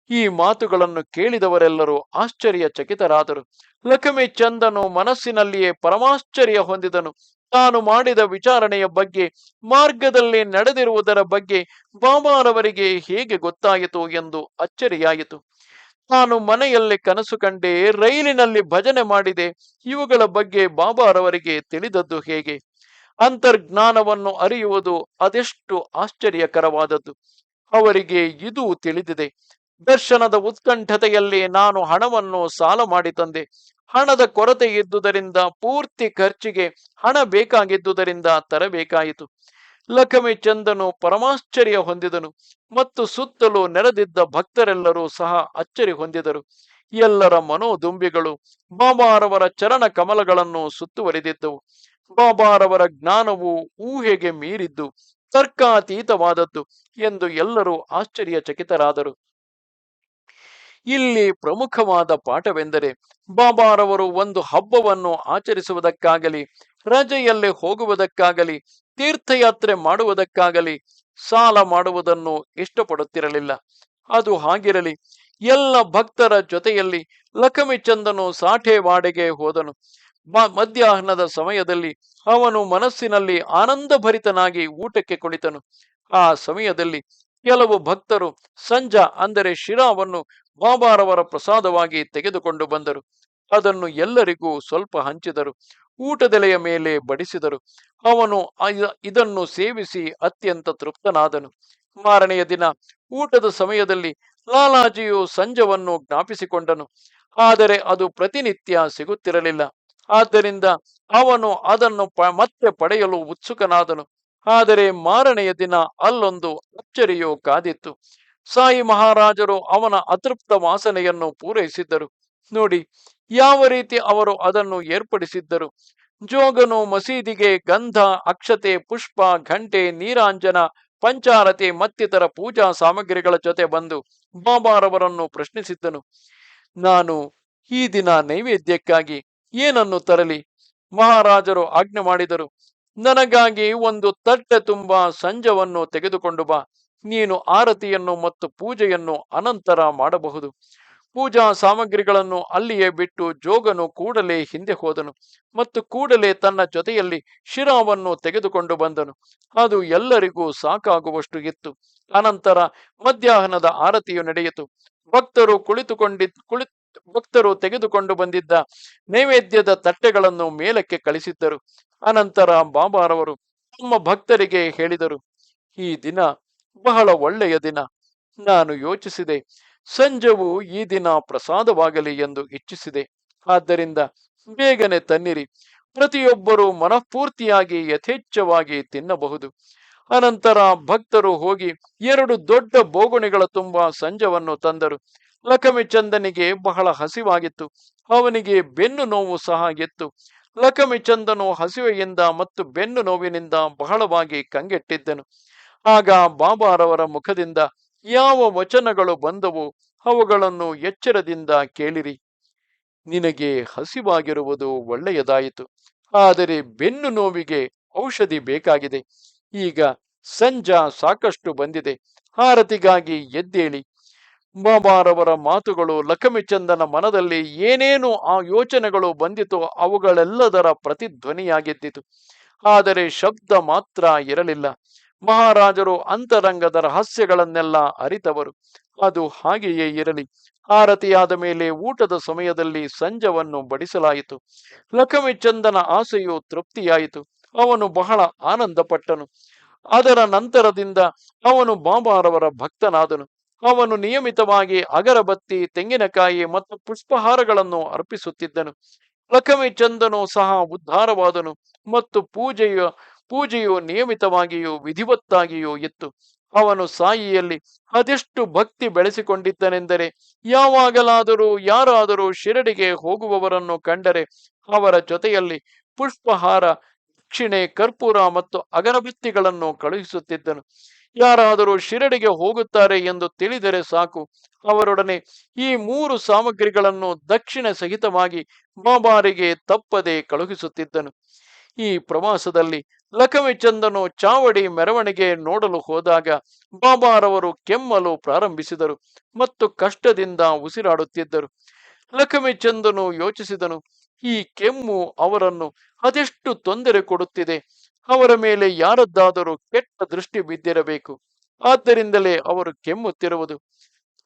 ಈ ಮಾತುಗಳನ್ನು ಕೇಳಿದವರೆಲ್ಲರೂ ಆಶ್ಚರ್ಯಚಕಿತರಾದರು. ಲಕ್ಷ್ಮೀಚಂದನು ಮನಸ್ಸಿನಲ್ಲಿಯೇ ಪರಮಾಶ್ಚರ್ಯ ಹೊಂದಿದನು. ತಾನು ಮಾಡಿದ ವಿಚಾರಣೆಯ ಬಗ್ಗೆ, ಮಾರ್ಗದಲ್ಲಿ ನಡೆದಿರುವುದರ ಬಗ್ಗೆ ಬಾಬಾರವರಿಗೆ ಹೇಗೆ ಗೊತ್ತಾಯಿತು ಎಂದು ಅಚ್ಚರಿಯಾಯಿತು. ತಾನು ಮನೆಯಲ್ಲಿ ಕನಸು ಕಂಡೆ, ರೈಲಿನಲ್ಲಿ ಭಜನೆ ಮಾಡಿದೆ, ಇವುಗಳ ಬಗ್ಗೆ ಬಾಬಾರವರಿಗೆ ತಿಳಿದದ್ದು ಹೇಗೆ? ಅಂತರ್ಜ್ಞಾನವನ್ನು ಅರಿಯುವುದು ಅದೆಷ್ಟು ಆಶ್ಚರ್ಯಕರವಾದದ್ದು! ಅವರಿಗೆ ಇದು ತಿಳಿದಿದೆ. ದರ್ಶನದ ಉತ್ಕಂಠತೆಯಲ್ಲಿ ನಾನು ಹಣವನ್ನು ಸಾಲ ಮಾಡಿ ತಂದೆ. ಹಣದ ಕೊರತೆ ಇದ್ದುದರಿಂದ ಪೂರ್ತಿ ಖರ್ಚಿಗೆ ಹಣ ಬೇಕಾಗಿದ್ದುದರಿಂದ ತರಬೇಕಾಯಿತು. ಲಖಮಿ ಚಂದನು ಪರಮಾಶ್ಚರ್ಯ ಹೊಂದಿದನು ಮತ್ತು ಸುತ್ತಲೂ ನೆರೆದಿದ್ದ ಭಕ್ತರೆಲ್ಲರೂ ಸಹ ಅಚ್ಚರಿ ಹೊಂದಿದರು. ಎಲ್ಲರ ಮನೋದುಂಬಿಗಳು ಬಾಬಾರವರ ಚರಣ ಕಮಲಗಳನ್ನು ಸುತ್ತುವರಿದಿದ್ದವು. ಬಾಬಾರವರ ಜ್ಞಾನವು ಊಹೆಗೆ ಮೀರಿದ್ದು, ತರ್ಕಾತೀತವಾದದ್ದು ಎಂದು ಎಲ್ಲರೂ ಆಶ್ಚರ್ಯಚಕಿತರಾದರು. ಇಲ್ಲಿ ಪ್ರಮುಖವಾದ ಪಾಠವೆಂದರೆ, ಬಾಬಾರವರು ಒಂದು ಹಬ್ಬವನ್ನು ಆಚರಿಸುವುದಕ್ಕಾಗಲಿ, ರಜೆಯಲ್ಲಿ ಹೋಗುವುದಕ್ಕಾಗಲಿ, ತೀರ್ಥಯಾತ್ರೆ ಮಾಡುವುದಕ್ಕಾಗಲಿ ಸಾಲ ಮಾಡುವುದನ್ನು ಇಷ್ಟಪಡುತ್ತಿರಲಿಲ್ಲ. ಅದು ಹಾಗಿರಲಿ, ಎಲ್ಲ ಭಕ್ತರ ಜೊತೆಯಲ್ಲಿ ಲಖಮಿಚಂದನು ಸಾಠೇವಾಡೆಗೆ ಹೋದನು. ಮಧ್ಯಾಹ್ನದ ಸಮಯದಲ್ಲಿ ಅವನು ಮನಸ್ಸಿನಲ್ಲಿ ಆನಂದಭರಿತನಾಗಿ ಊಟಕ್ಕೆ ಕುಳಿತನು. ಆ ಸಮಯದಲ್ಲಿ ಕೆಲವು ಭಕ್ತರು ಸಂಜಾ ಅಂದರೆ ಶಿರಾವನ್ನು ಬಾಬಾರವರ ಪ್ರಸಾದವಾಗಿ ತೆಗೆದುಕೊಂಡು ಬಂದರು. ಅದನ್ನು ಎಲ್ಲರಿಗೂ ಸ್ವಲ್ಪ ಹಂಚಿದರು. ಊಟದೆಲೆಯ ಮೇಲೆ ಬಡಿಸಿದರು. ಅವನು ಇದನ್ನು ಸೇವಿಸಿ ಅತ್ಯಂತ ತೃಪ್ತನಾದನು. ಮಾರನೆಯ ದಿನ ಊಟದ ಸಮಯದಲ್ಲಿ ಲಾಲಾಜಿಯು ಸಂಜವನ್ನು ಜ್ಞಾಪಿಸಿಕೊಂಡನು. ಆದರೆ ಅದು ಪ್ರತಿನಿತ್ಯ ಸಿಗುತ್ತಿರಲಿಲ್ಲ. ಆದ್ದರಿಂದ ಅವನು ಅದನ್ನು ಮತ್ತೆ ಪಡೆಯಲು ಉತ್ಸುಕನಾದನು. ಆದರೆ ಮಾರನೆಯ ದಿನ ಅಲ್ಲೊಂದು ಅಚ್ಚರಿಯು ಕಾದಿತ್ತು. ಸಾಯಿ ಮಹಾರಾಜರು ಅವನ ಅತೃಪ್ತ ವಾಸನೆಯನ್ನು ಪೂರೈಸಿದ್ದರು. ನೋಡಿ ಯಾವ ರೀತಿ ಅವರು ಅದನ್ನು ಏರ್ಪಡಿಸಿದ್ದರು. ಜೋಗನು ಮಸೀದಿಗೆ ಗಂಧ, ಅಕ್ಷತೆ, ಪುಷ್ಪ, ಘಂಟೆ, ನೀರಾಂಜನ, ಪಂಚಾರತಿ ಮತ್ತಿತರ ಪೂಜಾ ಸಾಮಗ್ರಿಗಳ ಜೊತೆ ಬಂದು ಬಾಬಾರವರನ್ನು ಪ್ರಶ್ನಿಸಿದ್ದನು. ನಾನು ಈ ದಿನ ನೈವೇದ್ಯಕ್ಕಾಗಿ ಏನನ್ನು ತರಲಿ? ಮಹಾರಾಜರು ಆಜ್ಞೆ ಮಾಡಿದರು. ನನಗಾಗಿ ಒಂದು ತಟ್ಟೆ ತುಂಬ ಸಂಜವನ್ನು ತೆಗೆದುಕೊಂಡು ಬಾ. ನೀನು ಆರತಿಯನ್ನು ಮತ್ತು ಪೂಜೆಯನ್ನು ಅನಂತರ ಮಾಡಬಹುದು. ಪೂಜಾ ಸಾಮಗ್ರಿಗಳನ್ನು ಅಲ್ಲಿಯೇ ಬಿಟ್ಟು ಜೋಗನು ಕೂಡಲೇ ಹಿಂದೆ ಹೋದನು ಮತ್ತು ಕೂಡಲೇ ತನ್ನ ಜೊತೆಯಲ್ಲಿ ಶಿರಾವನ್ನು ತೆಗೆದುಕೊಂಡು ಬಂದನು. ಅದು ಎಲ್ಲರಿಗೂ ಸಾಕಾಗುವಷ್ಟು ಇತ್ತು. ಅನಂತರ ಮಧ್ಯಾಹ್ನದ ಆರತಿಯು ನಡೆಯಿತು. ಭಕ್ತರು ತೆಗೆದುಕೊಂಡು ಬಂದಿದ್ದ ನೈವೇದ್ಯದ ತಟ್ಟೆಗಳನ್ನು ಮೇಲಕ್ಕೆ ಕಳಿಸಿದ್ದರು. ಅನಂತರ ಬಾಬಾರವರು ತಮ್ಮ ಭಕ್ತರಿಗೆ ಹೇಳಿದರು, ಈ ದಿನ ಬಹಳ ಒಳ್ಳೆಯ ದಿನ. ನಾನು ಯೋಚಿಸಿದೆ, ಸಂಜವು ಈ ದಿನ ಪ್ರಸಾದವಾಗಲಿ ಎಂದು ಇಚ್ಛಿಸಿದೆ. ಆದ್ದರಿಂದ ಬೇಗನೆ ತನ್ನಿರಿ. ಪ್ರತಿಯೊಬ್ಬರೂ ಮನಃಪೂರ್ತಿಯಾಗಿ ಯಥೇಚ್ಛವಾಗಿ ತಿನ್ನಬಹುದು. ಅನಂತರ ಭಕ್ತರು ಹೋಗಿ 2 ದೊಡ್ಡ ಬೋಗುಣಿಗಳ ತುಂಬ ಸಂಜವನ್ನು ತಂದರು. ಲಖಮಿಚಂದನಿಗೆ ಬಹಳ ಹಸಿವಾಗಿತ್ತು. ಅವನಿಗೆ ಬೆನ್ನು ನೋವು ಸಹ ಇತ್ತು. ಲಖಮಿಚಂದನು ಹಸಿವೆಯಿಂದ ಮತ್ತು ಬೆನ್ನು ನೋವಿನಿಂದ ಬಹಳವಾಗಿ ಕಂಗೆಟ್ಟಿದ್ದನು. ಆಗ ಬಾಬಾರವರ ಮುಖದಿಂದ ಯಾವ ವಚನಗಳು ಬಂದವು ಅವುಗಳನ್ನು ಎಚ್ಚರದಿಂದ ಕೇಳಿರಿ. ನಿನಗೆ ಹಸಿವಾಗಿರುವುದು ಒಳ್ಳೆಯದಾಯಿತು, ಆದರೆ ಬೆನ್ನು ನೋವಿಗೆ ಔಷಧಿ ಬೇಕಾಗಿದೆ. ಈಗ ಸಂಜಾ ಸಾಕಷ್ಟು ಬಂದಿದೆ. ಆರತಿಗಾಗಿ ಎದ್ದೇಳಿ. ಬಾಬಾರವರ ಮಾತುಗಳು ಲಖಮಿಚಂದನ ಮನದಲ್ಲಿ ಏನೇನು ಆ ಯೋಚನೆಗಳು ಬಂದಿತೋ ಅವುಗಳೆಲ್ಲದರ ಪ್ರತಿಧ್ವನಿಯಾಗಿದ್ದಿತು. ಆದರೆ ಶಬ್ದ ಮಾತ್ರ ಇರಲಿಲ್ಲ. ಮಹಾರಾಜರು ಅಂತರಂಗದ ರಹಸ್ಯಗಳನ್ನೆಲ್ಲ ಅರಿತವರು. ಅದು ಹಾಗೆಯೇ ಇರಲಿ. ಆರತಿಯಾದ ಮೇಲೆ ಊಟದ ಸಮಯದಲ್ಲಿ ಸಂಜವನ್ನು ಬಡಿಸಲಾಯಿತು. ಲಖಮಿಚಂದನ ಆಸೆಯು ತೃಪ್ತಿಯಾಯಿತು. ಅವನು ಬಹಳ ಆನಂದಪಟ್ಟನು. ಅದರ ನಂತರದಿಂದ ಅವನು ಬಾಬಾರವರ ಭಕ್ತನಾದನು. ಅವನು ನಿಯಮಿತವಾಗಿ ಅಗರಬತ್ತಿ, ತೆಂಗಿನಕಾಯಿ ಮತ್ತು ಪುಷ್ಪಹಾರಗಳನ್ನು ಅರ್ಪಿಸುತ್ತಿದ್ದನು. ಲಖಮಿಚಂದನು ಸಹ ಉದ್ಧಾರವಾದನು ಮತ್ತು ಪೂಜೆಯು ನಿಯಮಿತವಾಗಿಯೂ ವಿಧಿವತ್ತಾಗಿಯೂ ಇತ್ತು. ಅವನು ಸಾಯಿಯಲ್ಲಿ ಅದೆಷ್ಟು ಭಕ್ತಿ ಬೆಳೆಸಿಕೊಂಡಿದ್ದನೆಂದರೆ, ಯಾವಾಗಲಾದರೂ ಯಾರಾದರೂ ಶಿರಡಿಗೆ ಹೋಗುವವರನ್ನು ಕಂಡರೆ ಅವರ ಜೊತೆಯಲ್ಲಿ ಪುಷ್ಪಹಾರ, ದಕ್ಷಿಣೆ, ಕರ್ಪೂರ ಮತ್ತು ಅಗರಬತ್ತಿಗಳನ್ನು ಕಳುಹಿಸುತ್ತಿದ್ದನು. ಯಾರಾದರೂ ಶಿರಡಿಗೆ ಹೋಗುತ್ತಾರೆ ಎಂದು ತಿಳಿದರೆ ಸಾಕು, ಅವರೊಡನೆ ಈ 3 ಸಾಮಗ್ರಿಗಳನ್ನು ದಕ್ಷಿಣ ಸಹಿತವಾಗಿ ಬಾಬಾರಿಗೆ ತಪ್ಪದೆ ಕಳುಹಿಸುತ್ತಿದ್ದನು. ಈ ಪ್ರವಾಸದಲ್ಲಿ ಲಖಮಿಚಂದನು ಚಾವಡಿ ಮೆರವಣಿಗೆ ನೋಡಲು ಹೋದಾಗ ಬಾಬಾರವರು ಕೆಮ್ಮಲು ಪ್ರಾರಂಭಿಸಿದರು ಮತ್ತು ಕಷ್ಟದಿಂದ ಉಸಿರಾಡುತ್ತಿದ್ದರು. ಲಖಮಿಚಂದನು ಯೋಚಿಸಿದನು, ಈ ಕೆಮ್ಮು ಅವರನ್ನು ಅದೆಷ್ಟು ತೊಂದರೆ ಕೊಡುತ್ತಿದೆ. ಅವರ ಮೇಲೆ ಯಾರದ್ದಾದರೂ ಕೆಟ್ಟ ದೃಷ್ಟಿ ಬಿದ್ದಿರಬೇಕು. ಆದ್ದರಿಂದಲೇ ಅವರು ಕೆಮ್ಮುತ್ತಿರುವುದು.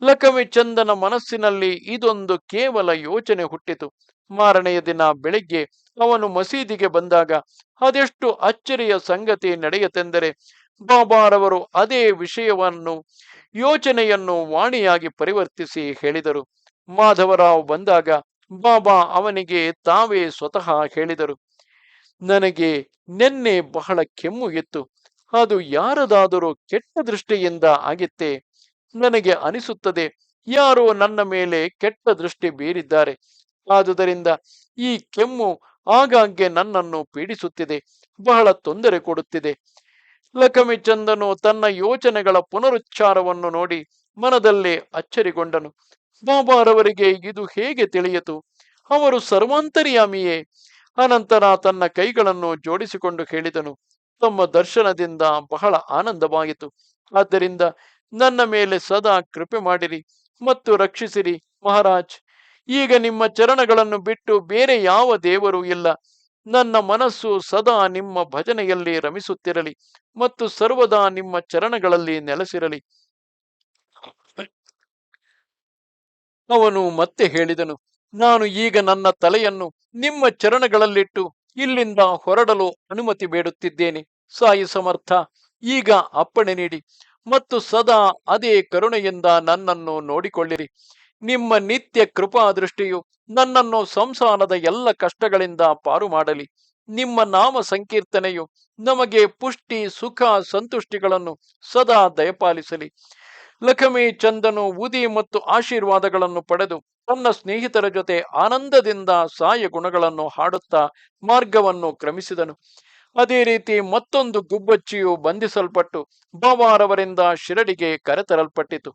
ಲಖಮಿಚಂದನ ಮನಸ್ಸಿನಲ್ಲಿ ಇದೊಂದು ಕೇವಲ ಯೋಚನೆ ಹುಟ್ಟಿತು. ಮಾರನೆಯ ದಿನ ಬೆಳಿಗ್ಗೆ ಅವನು ಮಸೀದಿಗೆ ಬಂದಾಗ ಅದೆಷ್ಟು ಅಚ್ಚರಿಯ ಸಂಗತಿ ನಡೆಯಿತೆಂದರೆ, ಬಾಬಾರವರು ಅದೇ ಯೋಚನೆಯನ್ನು ವಾಣಿಯಾಗಿ ಪರಿವರ್ತಿಸಿ ಹೇಳಿದರು. ಮಾಧವರಾವ್ ಬಂದಾಗ ಬಾಬಾ ಅವನಿಗೆ ತಾವೇ ಸ್ವತಃ ಹೇಳಿದರು, ನನಗೆ ನಿನ್ನೆ ಬಹಳ ಕೆಮ್ಮು ಇತ್ತು, ಅದು ಯಾರದಾದರೂ ಕೆಟ್ಟ ದೃಷ್ಟಿಯಿಂದ ಆಗಿತ್ತೇ? ನನಗೆ ಅನಿಸುತ್ತದೆ ಯಾರೋ ನನ್ನ ಮೇಲೆ ಕೆಟ್ಟ ದೃಷ್ಟಿ ಬೀರಿದ್ದಾರೆ. ಆದುದರಿಂದ ಈ ಕೆಮ್ಮು ಆಗಾಗ್ಗೆ ನನ್ನನ್ನು ಪೀಡಿಸುತ್ತಿದೆ, ಬಹಳ ತೊಂದರೆ ಕೊಡುತ್ತಿದೆ. ಲಖಮಿಚಂದನು ತನ್ನ ಯೋಚನೆಗಳ ಪುನರುಚ್ಚಾರವನ್ನು ನೋಡಿ ಮನದಲ್ಲೇ ಅಚ್ಚರಿಗೊಂಡನು. ಬಾಬಾರವರಿಗೆ ಇದು ಹೇಗೆ ತಿಳಿಯಿತು? ಅವರು ಸರ್ವಾಂತರ್ಯಾಮಿಯೇ? ಅನಂತರ ತನ್ನ ಕೈಗಳನ್ನು ಜೋಡಿಸಿಕೊಂಡು ಹೇಳಿದನು, ತಮ್ಮ ದರ್ಶನದಿಂದ ಬಹಳ ಆನಂದವಾಯಿತು. ಆದ್ದರಿಂದ ನನ್ನ ಮೇಲೆ ಸದಾ ಕೃಪೆ ಮಾಡಿರಿ ಮತ್ತು ರಕ್ಷಿಸಿರಿ ಮಹಾರಾಜ್. ಈಗ ನಿಮ್ಮ ಚರಣಗಳನ್ನು ಬಿಟ್ಟು ಬೇರೆ ಯಾವ ದೇವರು ಇಲ್ಲ. ನನ್ನ ಮನಸ್ಸು ಸದಾ ನಿಮ್ಮ ಭಜನೆಯಲ್ಲಿ ರಮಿಸುತ್ತಿರಲಿ ಮತ್ತು ಸರ್ವದಾ ನಿಮ್ಮ ಚರಣಗಳಲ್ಲಿ ನೆಲೆಸಿರಲಿ. ಅವನು ಮತ್ತೆ ಹೇಳಿದನು, ನಾನು ಈಗ ನನ್ನ ತಲೆಯನ್ನು ನಿಮ್ಮ ಚರಣಗಳಲ್ಲಿಟ್ಟು ಇಲ್ಲಿಂದ ಹೊರಡಲು ಅನುಮತಿ ಬೇಡುತ್ತಿದ್ದೇನೆ. ಸಾಯಿ ಸಮರ್ಥ, ಈಗ ಅಪ್ಪಣೆ ನೀಡಿ ಮತ್ತು ಸದಾ ಅದೇ ಕರುಣೆಯಿಂದ ನನ್ನನ್ನು ನೋಡಿಕೊಳ್ಳಿರಿ. ನಿಮ್ಮ ನಿತ್ಯ ಕೃಪಾ ದೃಷ್ಟಿಯು ನನ್ನನ್ನು ಸಂಸಾರದ ಎಲ್ಲ ಕಷ್ಟಗಳಿಂದ ಪಾರು ಮಾಡಲಿ. ನಿಮ್ಮ ನಾಮ ಸಂಕೀರ್ತನೆಯು ನಮಗೆ ಪುಷ್ಟಿ, ಸುಖ, ಸಂತುಷ್ಟಿಗಳನ್ನು ಸದಾ ದಯಪಾಲಿಸಲಿ. ಲಖಮಿ ಚಂದನು ಉದಿ ಮತ್ತು ಆಶೀರ್ವಾದಗಳನ್ನು ಪಡೆದು ತನ್ನ ಸ್ನೇಹಿತರ ಜೊತೆ ಆನಂದದಿಂದ ಸಾಯ ಗುಣಗಳನ್ನು ಹಾಡುತ್ತಾ ಮಾರ್ಗವನ್ನು ಕ್ರಮಿಸಿದನು. ಅದೇ ರೀತಿ ಮತ್ತೊಂದು ಗುಬ್ಬಚ್ಚಿಯು ಬಂಧಿಸಲ್ಪಟ್ಟು ಬಾಬಾರವರಿಂದ ಶಿರಡಿಗೆ ಕರೆತರಲ್ಪಟ್ಟಿತು.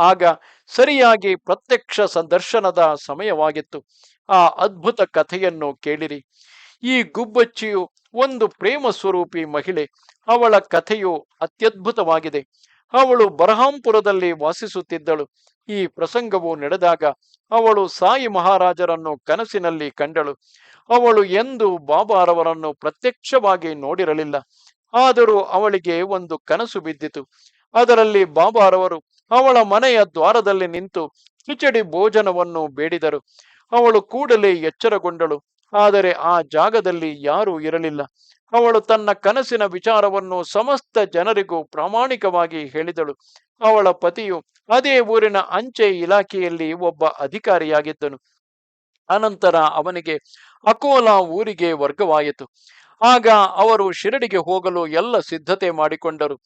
ಆಗ ಸರಿಯಾಗಿ ಪ್ರತ್ಯಕ್ಷ ಸಂದರ್ಶನದ ಸಮಯವಾಗಿತ್ತು. ಆ ಅದ್ಭುತ ಕಥೆಯನ್ನು ಕೇಳಿರಿ. ಈ ಗುಬ್ಬಚ್ಚಿಯು ಒಂದು ಪ್ರೇಮ ಸ್ವರೂಪಿ ಮಹಿಳೆ. ಅವಳ ಕಥೆಯು ಅತ್ಯದ್ಭುತವಾಗಿದೆ. ಅವಳು ಬರಹಾಂಪುರದಲ್ಲಿ ವಾಸಿಸುತ್ತಿದ್ದಳು. ಈ ಪ್ರಸಂಗವು ನಡೆದಾಗ ಅವಳು ಸಾಯಿ ಮಹಾರಾಜರನ್ನು ಕನಸಿನಲ್ಲಿ ಕಂಡಳು. ಅವಳು ಎಂದು ಬಾಬಾರವರನ್ನು ಪ್ರತ್ಯಕ್ಷವಾಗಿ ನೋಡಿರಲಿಲ್ಲ. ಆದರೂ ಅವಳಿಗೆ ಒಂದು ಕನಸು ಬಿದ್ದಿತು. ಅದರಲ್ಲಿ ಬಾಬಾರವರು ಅವಳ ಮನೆಯ ದ್ವಾರದಲ್ಲಿ ನಿಂತು ಕಿಚಡಿ ಭೋಜನವನ್ನು ಬೇಡಿದರು. ಅವಳು ಕೂಡಲೇ ಎಚ್ಚರಗೊಂಡಳು. ಆದರೆ ಆ ಜಾಗದಲ್ಲಿ ಯಾರೂ ಇರಲಿಲ್ಲ. ಅವಳು ತನ್ನ ಕನಸಿನ ವಿಚಾರವನ್ನು ಸಮಸ್ತ ಜನರಿಗೂ ಪ್ರಾಮಾಣಿಕವಾಗಿ ಹೇಳಿದಳು. ಅವಳ ಪತಿಯು ಅದೇ ಊರಿನ ಅಂಚೆ ಇಲಾಖೆಯಲ್ಲಿ ಒಬ್ಬ ಅಧಿಕಾರಿಯಾಗಿದ್ದನು. ಅನಂತರ ಅವನಿಗೆ ಅಕೋಲಾ ಊರಿಗೆ ವರ್ಗವಾಯಿತು. ಆಗ ಅವರು ಶಿರಡಿಗೆ ಹೋಗಲು ಎಲ್ಲ ಸಿದ್ಧತೆ ಮಾಡಿಕೊಂಡರು.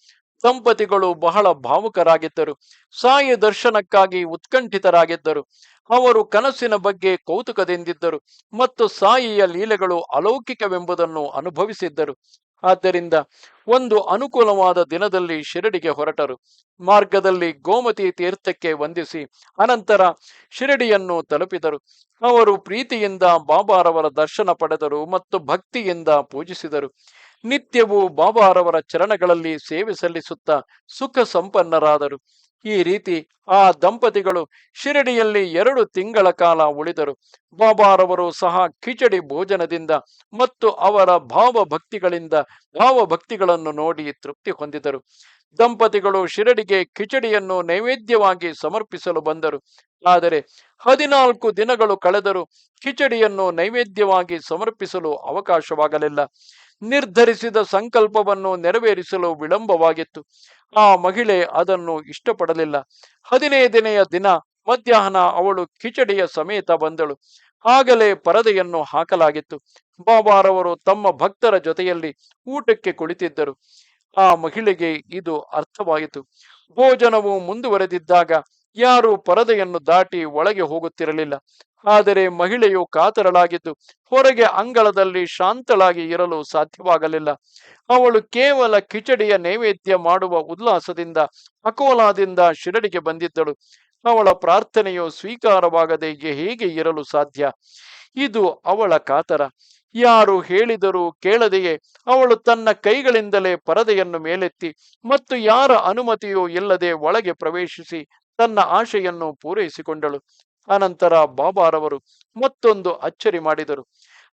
ದಂಪತಿಗಳು ಬಹಳ ಭಾವುಕರಾಗಿದ್ದರು. ಸಾಯಿ ದರ್ಶನಕ್ಕಾಗಿ ಉತ್ಕಂಠಿತರಾಗಿದ್ದರು. ಅವರು ಕನಸಿನ ಬಗ್ಗೆ ಕೌತುಕದಿಂದಿದ್ದರು ಮತ್ತು ಸಾಯಿಯ ಲೀಲೆಗಳು ಅಲೌಕಿಕವೆಂಬುದನ್ನು ಅನುಭವಿಸಿದ್ದರು. ಆದ್ದರಿಂದ ಒಂದು ಅನುಕೂಲವಾದ ದಿನದಲ್ಲಿ ಶಿರಡಿಗೆ ಹೊರಟರು. ಮಾರ್ಗದಲ್ಲಿ ಗೋಮತಿ ತೀರ್ಥಕ್ಕೆ ವಂದಿಸಿ ಅನಂತರ ಶಿರಡಿಯನ್ನು ತಲುಪಿದರು. ಅವರು ಪ್ರೀತಿಯಿಂದ ಬಾಬಾರವರ ದರ್ಶನ ಪಡೆದರು ಮತ್ತು ಭಕ್ತಿಯಿಂದ ಪೂಜಿಸಿದರು. ನಿತ್ಯವೂ ಬಾಬಾರವರ ಚರಣಗಳಲ್ಲಿ ಸೇವೆ ಸಲ್ಲಿಸುತ್ತಾ ಸುಖ ಸಂಪನ್ನರಾದರು. ಈ ರೀತಿ ಆ ದಂಪತಿಗಳು ಶಿರಡಿಯಲ್ಲಿ 2 ತಿಂಗಳ ಕಾಲ ಉಳಿದರು. ಬಾಬಾರವರು ಸಹ ಕಿಚಡಿ ಭೋಜನದಿಂದ ಮತ್ತು ಅವರ ಭಾವಭಕ್ತಿಗಳನ್ನು ನೋಡಿ ತೃಪ್ತಿ ಹೊಂದಿದರು. ದಂಪತಿಗಳು ಶಿರಡಿಗೆ ಕಿಚಡಿಯನ್ನು ನೈವೇದ್ಯವಾಗಿ ಸಮರ್ಪಿಸಲು ಬಂದರು. ಆದರೆ 14 ದಿನಗಳು ಕಳೆದರೂ ಕಿಚಡಿಯನ್ನು ನೈವೇದ್ಯವಾಗಿ ಸಮರ್ಪಿಸಲು ಅವಕಾಶವಾಗಲಿಲ್ಲ. ನಿರ್ಧರಿಸಿದ ಸಂಕಲ್ಪವನ್ನು ನೆರವೇರಿಸಲು ವಿಳಂಬವಾಗಿತ್ತು. ಆ ಮಹಿಳೆ ಅದನ್ನು ಇಷ್ಟಪಡಲಿಲ್ಲ. 15ನೆಯ ದಿನ ಮಧ್ಯಾಹ್ನ ಅವಳು ಕಿಚಡಿಯ ಸಮೇತ ಬಂದಳು. ಆಗಲೇ ಪರದೆಯನ್ನು ಹಾಕಲಾಗಿತ್ತು. ಬಾಬಾರವರು ತಮ್ಮ ಭಕ್ತರ ಜೊತೆಯಲ್ಲಿ ಊಟಕ್ಕೆ ಕುಳಿತಿದ್ದರು. ಆ ಮಹಿಳೆಗೆ ಇದು ಅರ್ಥವಾಯಿತು. ಭೋಜನವು ಮುಂದುವರೆದಿದ್ದಾಗ ಯಾರೂ ಪರದೆಯನ್ನು ದಾಟಿ ಒಳಗೆ ಹೋಗುತ್ತಿರಲಿಲ್ಲ. ಆದರೆ ಮಹಿಳೆಯು ಕಾತರಳಾಗಿದ್ದು ಹೊರಗೆ ಅಂಗಳದಲ್ಲಿ ಶಾಂತಳಾಗಿ ಇರಲು ಸಾಧ್ಯವಾಗಲಿಲ್ಲ. ಅವಳು ಕೇವಲ ಕಿಚಡಿಯ ನೈವೇದ್ಯ ಮಾಡುವ ಉಲ್ಲಾಸದಿಂದ ಅಕೋಲಾದಿಂದ ಶಿರಡಿಗೆ ಬಂದಿದ್ದಳು. ಅವಳ ಪ್ರಾರ್ಥನೆಯು ಸ್ವೀಕಾರವಾಗದೆ ಹೇಗೆ ಇರಲು ಸಾಧ್ಯ? ಇದು ಅವಳ ಕಾತರ. ಯಾರು ಹೇಳಿದರೂ ಕೇಳದೆಯೇ ಅವಳು ತನ್ನ ಕೈಗಳಿಂದಲೇ ಪರದೆಯನ್ನು ಮೇಲೆತ್ತಿ ಮತ್ತು ಯಾರ ಅನುಮತಿಯೂ ಇಲ್ಲದೆ ಒಳಗೆ ಪ್ರವೇಶಿಸಿ ತನ್ನ ಆಶೆಯನ್ನು ಪೂರೈಸಿಕೊಂಡಳು. ಅನಂತರ ಬಾಬಾರವರು ಮತ್ತೊಂದು ಅಚ್ಚರಿ ಮಾಡಿದರು.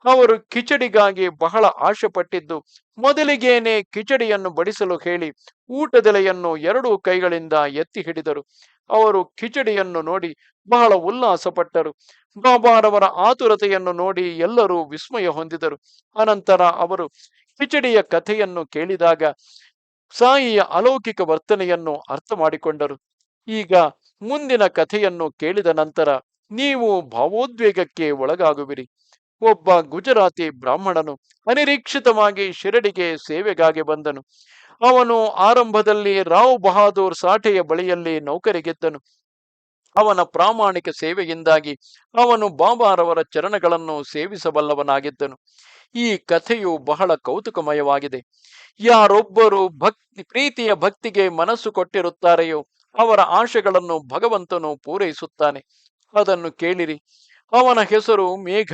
ಅವರು ಕಿಚಡಿಗಾಗಿ ಬಹಳ ಆಶೆ ಪಟ್ಟಿದ್ದು ಮೊದಲಿಗೇನೆ ಕಿಚಡಿಯನ್ನು ಬಡಿಸಲು ಹೇಳಿ ಊಟದೆಲೆಯನ್ನು 2 ಕೈಗಳಿಂದ ಎತ್ತಿ ಹಿಡಿದರು. ಅವರು ಕಿಚಡಿಯನ್ನು ನೋಡಿ ಬಹಳ ಉಲ್ಲಾಸಪಟ್ಟರು. ಬಾಬಾರವರ ಆತುರತೆಯನ್ನು ನೋಡಿ ಎಲ್ಲರೂ ವಿಸ್ಮಯ ಹೊಂದಿದರು. ಅನಂತರ ಅವರು ಕಿಚಡಿಯ ಕಥೆಯನ್ನು ಕೇಳಿದಾಗ ಸಾಯಿಯ ಅಲೌಕಿಕ ವರ್ತನೆಯನ್ನು ಅರ್ಥ ಮಾಡಿಕೊಂಡರು. ಈಗ ಮುಂದಿನ ಕಥೆಯನ್ನು ಕೇಳಿದ ನಂತರ ನೀವು ಭಾವೋದ್ವೇಗಕ್ಕೆ ಒಳಗಾಗುವಿರಿ. ಒಬ್ಬ ಗುಜರಾತಿ ಬ್ರಾಹ್ಮಣನು ಅನಿರೀಕ್ಷಿತವಾಗಿ ಶಿರಡಿಗೆ ಸೇವೆಗಾಗಿ ಬಂದನು. ಅವನು ಆರಂಭದಲ್ಲಿ ರಾವ್ ಬಹಾದೂರ್ ಸಾಠೆಯ ಬಳಿಯಲ್ಲಿ ನೌಕರಿಗಿದ್ದನು. ಅವನ ಪ್ರಾಮಾಣಿಕ ಸೇವೆಯಿಂದಾಗಿ ಅವನು ಬಾಬಾರವರ ಚರಣಗಳನ್ನು ಸೇವಿಸಬಲ್ಲವನಾಗಿದ್ದನು. ಈ ಕಥೆಯು ಬಹಳ ಕೌತುಕಮಯವಾಗಿದೆ. ಯಾರೊಬ್ಬರು ಪ್ರೀತಿಯ ಭಕ್ತಿಗೆ ಮನಸ್ಸು ಕೊಟ್ಟಿರುತ್ತಾರೆಯೋ ಅವರ ಆಶೆಗಳನ್ನು ಭಗವಂತನು ಪೂರೈಸುತ್ತಾನೆ. ಅದನ್ನು ಕೇಳಿರಿ. ಅವನ ಹೆಸರು ಮೇಘ.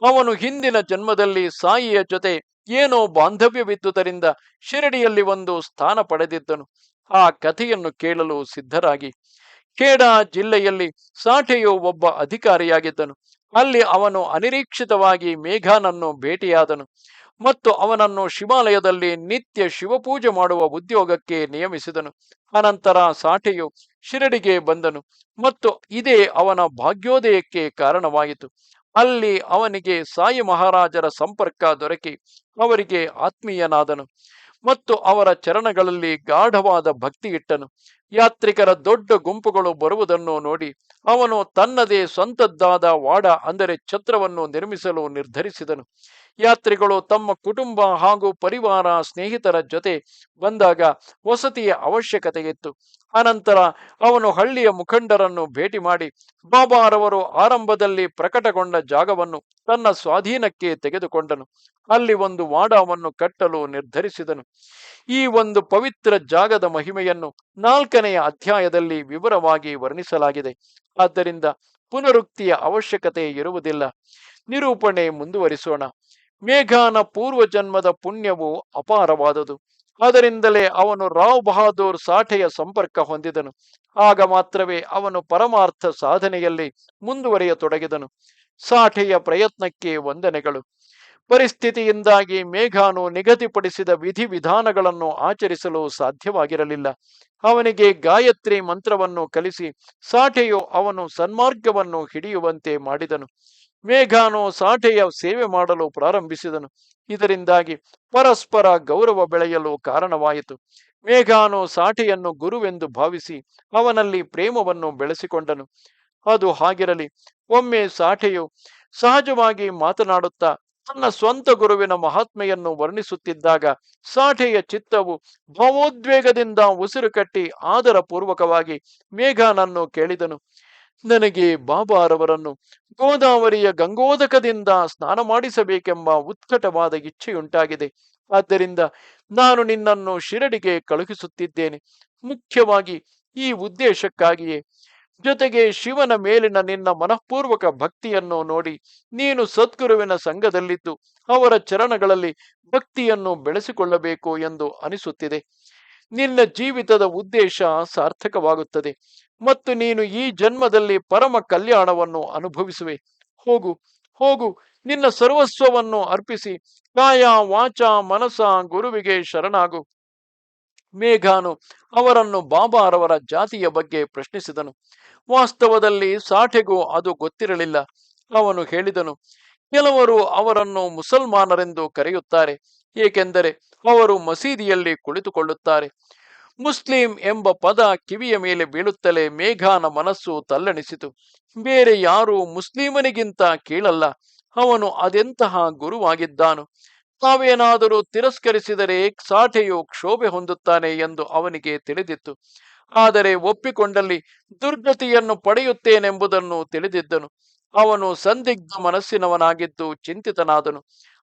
ಅವನು ಹಿಂದಿನ ಜನ್ಮದಲ್ಲಿ ಸಾಯಿಯ ಜೊತೆ ಏನೋ ಬಾಂಧವ್ಯವಿದ್ದುದರಿಂದ ಶಿರಡಿಯಲ್ಲಿ ಒಂದು ಸ್ಥಾನ ಪಡೆದಿದ್ದನು. ಆ ಕಥೆಯನ್ನು ಕೇಳಲು ಸಿದ್ಧರಾಗಿ. ಖೇಡಾ ಜಿಲ್ಲೆಯಲ್ಲಿ ಸಾಠೆಯು ಒಬ್ಬ ಅಧಿಕಾರಿಯಾಗಿದ್ದನು. ಅಲ್ಲಿ ಅವನು ಅನಿರೀಕ್ಷಿತವಾಗಿ ಮೇಘನನ್ನು ಭೇಟಿಯಾದನು ಮತ್ತು ಅವನನ್ನು ಶಿವಾಲಯದಲ್ಲಿ ನಿತ್ಯ ಶಿವಪೂಜೆ ಮಾಡುವ ಉದ್ಯೋಗಕ್ಕೆ ನಿಯಮಿಸಿದನು. ಅನಂತರ ಸಾಠೆಯು ಶಿರಡಿಗೆ ಬಂದನು ಮತ್ತು ಇದೇ ಅವನ ಭಾಗ್ಯೋದಯಕ್ಕೆ ಕಾರಣವಾಯಿತು. ಅಲ್ಲಿ ಅವನಿಗೆ ಸಾಯಿ ಮಹಾರಾಜರ ಸಂಪರ್ಕ ದೊರಕಿ ಅವರಿಗೆ ಆತ್ಮೀಯನಾದನು ಮತ್ತು ಅವರ ಚರಣಗಳಲ್ಲಿ ಗಾಢವಾದ ಭಕ್ತಿ ಇಟ್ಟನು. ಯಾತ್ರಿಕರ ದೊಡ್ಡ ಗುಂಪುಗಳು ಬರುವುದನ್ನು ನೋಡಿ ಅವನು ತನ್ನದೇ ಸ್ವಂತದ್ದಾದ ವಾಡ ಅಂದರೆ ಛತ್ರವನ್ನು ನಿರ್ಮಿಸಲು ನಿರ್ಧರಿಸಿದನು. ಯಾತ್ರಿಗಳು ತಮ್ಮ ಕುಟುಂಬ ಹಾಗೂ ಪರಿವಾರ ಸ್ನೇಹಿತರ ಜೊತೆ ಬಂದಾಗ ವಸತಿಯ ಅವಶ್ಯಕತೆ ಇತ್ತು. ಅನಂತರ ಅವನು ಹಳ್ಳಿಯ ಮುಖಂಡರನ್ನು ಭೇಟಿ ಮಾಡಿ ಬಾಬಾರವರು ಆರಂಭದಲ್ಲಿ ಪ್ರಕಟಗೊಂಡ ಜಾಗವನ್ನು ತನ್ನ ಸ್ವಾಧೀನಕ್ಕೆ ತೆಗೆದುಕೊಂಡನು. ಅಲ್ಲಿ ಒಂದು ವಾಡವನ್ನು ಕಟ್ಟಲು ನಿರ್ಧರಿಸಿದನು. ಈ ಒಂದು ಪವಿತ್ರ ಜಾಗದ ಮಹಿಮೆಯನ್ನು 4ನೆಯ ಅಧ್ಯಾಯದಲ್ಲಿ ವಿವರವಾಗಿ ವರ್ಣಿಸಲಾಗಿದೆ. ಆದ್ದರಿಂದ ಪುನರುಕ್ತಿಯ ಅವಶ್ಯಕತೆ ಇರುವುದಿಲ್ಲ. ನಿರೂಪಣೆ ಮುಂದುವರಿಸೋಣ. ಮೇಘಾನ ಪೂರ್ವ ಜನ್ಮದ ಪುಣ್ಯವು ಅಪಾರವಾದುದು. ಅದರಿಂದಲೇ ಅವನು ರಾವ್ ಬಹಾದೂರ್ ಸಾಠೆಯ ಸಂಪರ್ಕ ಹೊಂದಿದನು. ಆಗ ಮಾತ್ರವೇ ಅವನು ಪರಮಾರ್ಥ ಸಾಧನೆಯಲ್ಲಿ ಮುಂದುವರಿಯತೊಡಗಿದನು. ಸಾಠೆಯ ಪ್ರಯತ್ನಕ್ಕೆ ವಂದನೆಗಳು. ಪರಿಸ್ಥಿತಿಯಿಂದಾಗಿ ಮೇಘಾನು ನಿಗದಿಪಡಿಸಿದ ವಿಧಿವಿಧಾನಗಳನ್ನು ಆಚರಿಸಲು ಸಾಧ್ಯವಾಗಿರಲಿಲ್ಲ. ಅವನಿಗೆ ಗಾಯತ್ರಿ ಮಂತ್ರವನ್ನು ಕಲಿಸಿ ಸಾಠೆಯು ಅವನು ಸನ್ಮಾರ್ಗವನ್ನು ಹಿಡಿಯುವಂತೆ ಮಾಡಿದನು. ಮೇಘಾನು ಸಾಠೆಯ ಸೇವೆ ಮಾಡಲು ಪ್ರಾರಂಭಿಸಿದನು. ಇದರಿಂದಾಗಿ ಪರಸ್ಪರ ಗೌರವ ಬೆಳೆಯಲು ಕಾರಣವಾಯಿತು. ಮೇಘಾನು ಸಾಠೆಯನ್ನು ಗುರುವೆಂದು ಭಾವಿಸಿ ಅವನಲ್ಲಿ ಪ್ರೇಮವನ್ನು ಬೆಳೆಸಿಕೊಂಡನು. ಅದು ಹಾಗಿರಲಿ. ಒಮ್ಮೆ ಸಾಠೆಯು ಸಹಜವಾಗಿ ಮಾತನಾಡುತ್ತಾ ತನ್ನ ಸ್ವಂತ ಗುರುವಿನ ಮಹಾತ್ಮೆಯನ್ನು ವರ್ಣಿಸುತ್ತಿದ್ದಾಗ ಸಾಠೆಯ ಚಿತ್ತವು ಭಾವೋದ್ವೇಗದಿಂದ ಉಸಿರು ಕಟ್ಟಿ ಆದರ ಪೂರ್ವಕವಾಗಿ ಮೇಘಾನನ್ನು ಕೇಳಿದನು. ನನಗೆ ಬಾಬಾರವರನ್ನು ಗೋದಾವರಿಯ ಗಂಗೋದಕದಿಂದ ಸ್ನಾನ ಮಾಡಿಸಬೇಕೆಂಬ ಉತ್ಕಟವಾದ ಇಚ್ಛೆಯುಂಟಾಗಿದೆ. ಆದ್ದರಿಂದ ನಾನು ನಿನ್ನನ್ನು ಶಿರಡಿಗೆ ಕಳುಹಿಸುತ್ತಿದ್ದೇನೆ. ಮುಖ್ಯವಾಗಿ ಈ ಉದ್ದೇಶಕ್ಕಾಗಿಯೇ. ಜೊತೆಗೆ ಶಿವನ ಮೇಲಿನ ನಿನ್ನ ಮನಃಪೂರ್ವಕ ಭಕ್ತಿಯನ್ನು ನೋಡಿ ನೀನು ಸದ್ಗುರುವಿನ ಸಂಘದಲ್ಲಿದ್ದು ಅವರ ಚರಣಗಳಲ್ಲಿ ಭಕ್ತಿಯನ್ನು ಬೆಳೆಸಿಕೊಳ್ಳಬೇಕು ಎಂದು ಅನಿಸುತ್ತಿದೆ. ನಿನ್ನ ಜೀವಿತದ ಉದ್ದೇಶ ಸಾರ್ಥಕವಾಗುತ್ತದೆ ಮತ್ತು ನೀನು ಈ ಜನ್ಮದಲ್ಲಿ ಪರಮ ಕಲ್ಯಾಣವನ್ನು ಅನುಭವಿಸುವೆ. ಹೋಗು ಹೋಗು, ನಿನ್ನ ಸರ್ವಸ್ವವನ್ನು ಅರ್ಪಿಸಿ ಕಾಯ ವಾಚ ಮನಸ ಗುರುವಿಗೆ ಶರಣಾಗು. ಮೇಘಾನು ಅವರನ್ನು ಬಾಬಾರವರ ಜಾತಿಯ ಬಗ್ಗೆ ಪ್ರಶ್ನಿಸಿದನು. ವಾಸ್ತವದಲ್ಲಿ ಸಾಠೆಗೂ ಅದು ಗೊತ್ತಿರಲಿಲ್ಲ. ಅವನು ಹೇಳಿದನು, ಕೆಲವರು ಅವರನ್ನು ಮುಸಲ್ಮಾನರೆಂದು ಕರೆಯುತ್ತಾರೆ, ಏಕೆಂದರೆ ಅವರು ಮಸೀದಿಯಲ್ಲಿ ಕುಳಿತುಕೊಳ್ಳುತ್ತಾರೆ. ಮುಸ್ಲಿಂ ಎಂಬ ಪದ ಕಿವಿಯ ಮೇಲೆ ಬೀಳುತ್ತಲೇ ಮೇಘಾನ ಮನಸ್ಸು ತಲ್ಲಣಿಸಿತು. ಬೇರೆ ಯಾರೂ ಮುಸ್ಲಿಮನಿಗಿಂತ ಕೀಳಲ್ಲ. ಅವನು ಅದೆಂತಹ ಗುರುವಾಗಿದ್ದಾನು. ತಾವೇನಾದರೂ ತಿರಸ್ಕರಿಸಿದರೆ ಸಾಠೆಯು ಕ್ಷೋಭೆ ಹೊಂದುತ್ತಾನೆ ಎಂದು ಅವನಿಗೆ ತಿಳಿದಿತ್ತು. ಆದರೆ ಒಪ್ಪಿಕೊಂಡಲ್ಲಿ ದುರ್ಗತಿಯನ್ನು ಪಡೆಯುತ್ತೇನೆಂಬುದನ್ನು ತಿಳಿದಿದ್ದನು. ಅವನು ಸಂದಿಗ್ಧ ಮನಸ್ಸಿನವನಾಗಿದ್ದು ಚಿಂತಿತನಾದನು.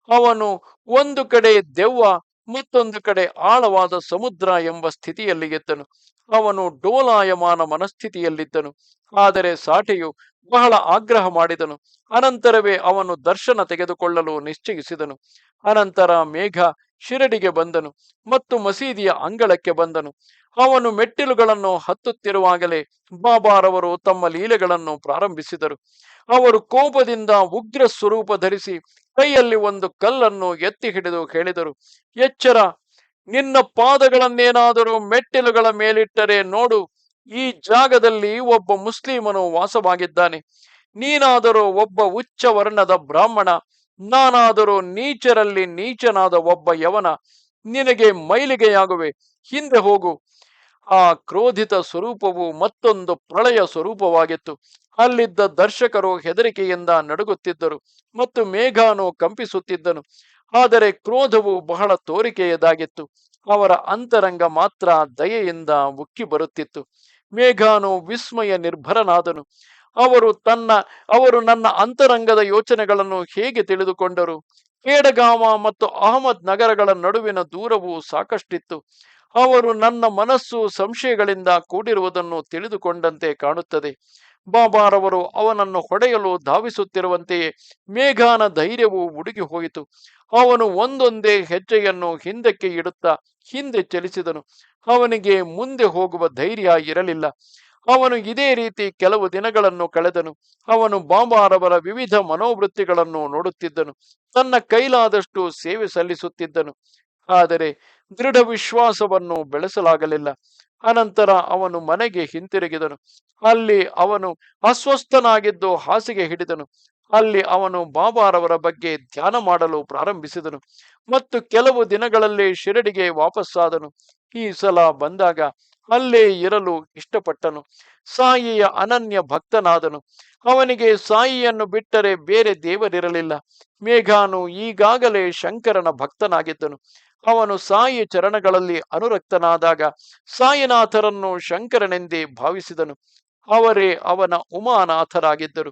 ಅವನು ಒಂದು ಕಡೆ ದೆವ್ವ, ಮತ್ತೊಂದು ಕಡೆ ಆಳವಾದ ಸಮುದ್ರ ಎಂಬ ಸ್ಥಿತಿಯಲ್ಲಿ ಇದ್ದನು. ಅವನು ಡೋಲಾಯಮಾನ ಮನಸ್ಥಿತಿಯಲ್ಲಿದ್ದನು. ಆದರೆ ಸಾಠೆಯು ಬಹಳ ಆಗ್ರಹ ಮಾಡಿದನು. ಅನಂತರವೇ ಅವನು ದರ್ಶನ ತೆಗೆದುಕೊಳ್ಳಲು ನಿಶ್ಚಯಿಸಿದನು. ಅನಂತರ ಮೇಘ ಶಿರಡಿಗೆ ಬಂದನು ಮತ್ತು ಮಸೀದಿಯ ಅಂಗಳಕ್ಕೆ ಬಂದನು. ಅವನು ಮೆಟ್ಟಿಲುಗಳನ್ನು ಹತ್ತುತ್ತಿರುವಾಗಲೇ ಬಾಬಾರವರು ತಮ್ಮ ಲೀಲೆಗಳನ್ನು ಪ್ರಾರಂಭಿಸಿದರು. ಅವರು ಕೋಪದಿಂದ ಉಗ್ರ ಸ್ವರೂಪ ಧರಿಸಿ ಕೈಯಲ್ಲಿ ಒಂದು ಕಲ್ಲನ್ನು ಎತ್ತಿ ಹಿಡಿದು ಹೇಳಿದರು, ಎಚ್ಚರ, ನಿನ್ನ ಪಾದಗಳನ್ನೇನಾದರೂ ಮೆಟ್ಟಿಲುಗಳ ಮೇಲಿಟ್ಟರೆ ನೋಡು, ಈ ಜಾಗದಲ್ಲಿ ಒಬ್ಬ ಮುಸ್ಲಿಮನು ವಾಸವಾಗಿದ್ದಾನೆ. ನೀನಾದರೂ ಒಬ್ಬ ಉಚ್ಚ ವರ್ಣದ ಬ್ರಾಹ್ಮಣ, ನಾನಾದರೂ ನೀಚರಲ್ಲಿ ನೀಚನಾದ ಒಬ್ಬ ಯವನ. ನಿನಗೆ ಮೈಲಿಗೆಯಾಗುವೆ, ಹಿಂದೆ ಹೋಗು. ಆ ಕ್ರೋಧಿತ ಸ್ವರೂಪವು ಮತ್ತೊಂದು ಪ್ರಳಯ ಸ್ವರೂಪವಾಗಿತ್ತು. ಅಲ್ಲಿದ್ದ ದರ್ಶಕರು ಹೆದರಿಕೆಯಿಂದ ನಡುಗುತ್ತಿದ್ದರು ಮತ್ತು ಮೇಘಾನು ಕಂಪಿಸುತ್ತಿದ್ದನು. ಆದರೆ ಕ್ರೋಧವು ಬಹಳ ತೋರಿಕೆಯದಾಗಿತ್ತು. ಅವರ ಅಂತರಂಗ ಮಾತ್ರ ದಯೆಯಿಂದ ಉಕ್ಕಿ ಬರುತ್ತಿತ್ತು. ಮೇಘಾನು ವಿಸ್ಮಯ ನಿರ್ಭರನಾದನು. ಅವರು ತನ್ನ ಅವರು ನನ್ನ ಅಂತರಂಗದ ಯೋಚನೆಗಳನ್ನು ಹೇಗೆ ತಿಳಿದುಕೊಂಡರು? ಕೇಡಗಾಮ ಮತ್ತು ಅಹಮದ್ ನಗರಗಳ ನಡುವಿನ ದೂರವು ಸಾಕಷ್ಟಿತ್ತು. ಅವರು ನನ್ನ ಮನಸ್ಸು ಸಂಶಯಗಳಿಂದ ಕೂಡಿರುವುದನ್ನು ತಿಳಿದುಕೊಂಡಂತೆ ಕಾಣುತ್ತದೆ. ಬಾಬಾರವರು ಅವನನ್ನು ಹೊಡೆಯಲು ಧಾವಿಸುತ್ತಿರುವಂತೆಯೇ ಮೇಘಾನ ಧೈರ್ಯವು ಉಡುಗಿ ಹೋಯಿತು. ಅವನು ಒಂದೊಂದೇ ಹೆಜ್ಜೆಯನ್ನು ಹಿಂದಕ್ಕೆ ಇಡುತ್ತಾ ಹಿಂದೆ ಚಲಿಸಿದನು. ಅವನಿಗೆ ಮುಂದೆ ಹೋಗುವ ಧೈರ್ಯ ಇರಲಿಲ್ಲ. ಅವನು ಇದೇ ರೀತಿ ಕೆಲವು ದಿನಗಳನ್ನು ಕಳೆದನು. ಅವನು ಬಾಬಾರವರ ವಿವಿಧ ಮನೋವೃತ್ತಿಗಳನ್ನು ನೋಡುತ್ತಿದ್ದನು. ತನ್ನ ಕೈಲಾದಷ್ಟು ಸೇವೆ ಸಲ್ಲಿಸುತ್ತಿದ್ದನು. ಆದರೆ ದೃಢ ವಿಶ್ವಾಸವನ್ನು ಬೆಳೆಸಲಾಗಲಿಲ್ಲ. ಅನಂತರ ಅವನು ಮನೆಗೆ ಹಿಂತಿರುಗಿದನು. ಅಲ್ಲಿ ಅವನು ಅಸ್ವಸ್ಥನಾಗಿದ್ದು ಹಾಸಿಗೆ ಹಿಡಿದನು. ಅಲ್ಲಿ ಅವನು ಬಾಬಾರವರ ಬಗ್ಗೆ ಧ್ಯಾನ ಮಾಡಲು ಪ್ರಾರಂಭಿಸಿದನು ಮತ್ತು ಕೆಲವು ದಿನಗಳಲ್ಲಿ ಶಿರಡಿಗೆ ವಾಪಸ್ಸಾದನು. ಈ ಸಲ ಬಂದಾಗ ಅಲ್ಲೇ ಇರಲು ಇಷ್ಟಪಟ್ಟನು. ಸಾಯಿಯ ಅನನ್ಯ ಭಕ್ತನಾದನು. ಅವನಿಗೆ ಸಾಯಿಯನ್ನು ಬಿಟ್ಟರೆ ಬೇರೆ ದೇವರಿರಲಿಲ್ಲ. ಮೇಘಾನು ಈಗಾಗಲೇ ಶಂಕರನ ಭಕ್ತನಾಗಿದ್ದನು. ಅವನು ಸಾಯಿ ಚರಣಗಳಲ್ಲಿ ಅನುರಕ್ತನಾದಾಗ ಸಾಯಿನಾಥರನ್ನು ಶಂಕರನೆಂದೇ ಭಾವಿಸಿದನು. ಅವರೇ ಅವನ ಉಮಾನಾಥರಾಗಿದ್ದರು.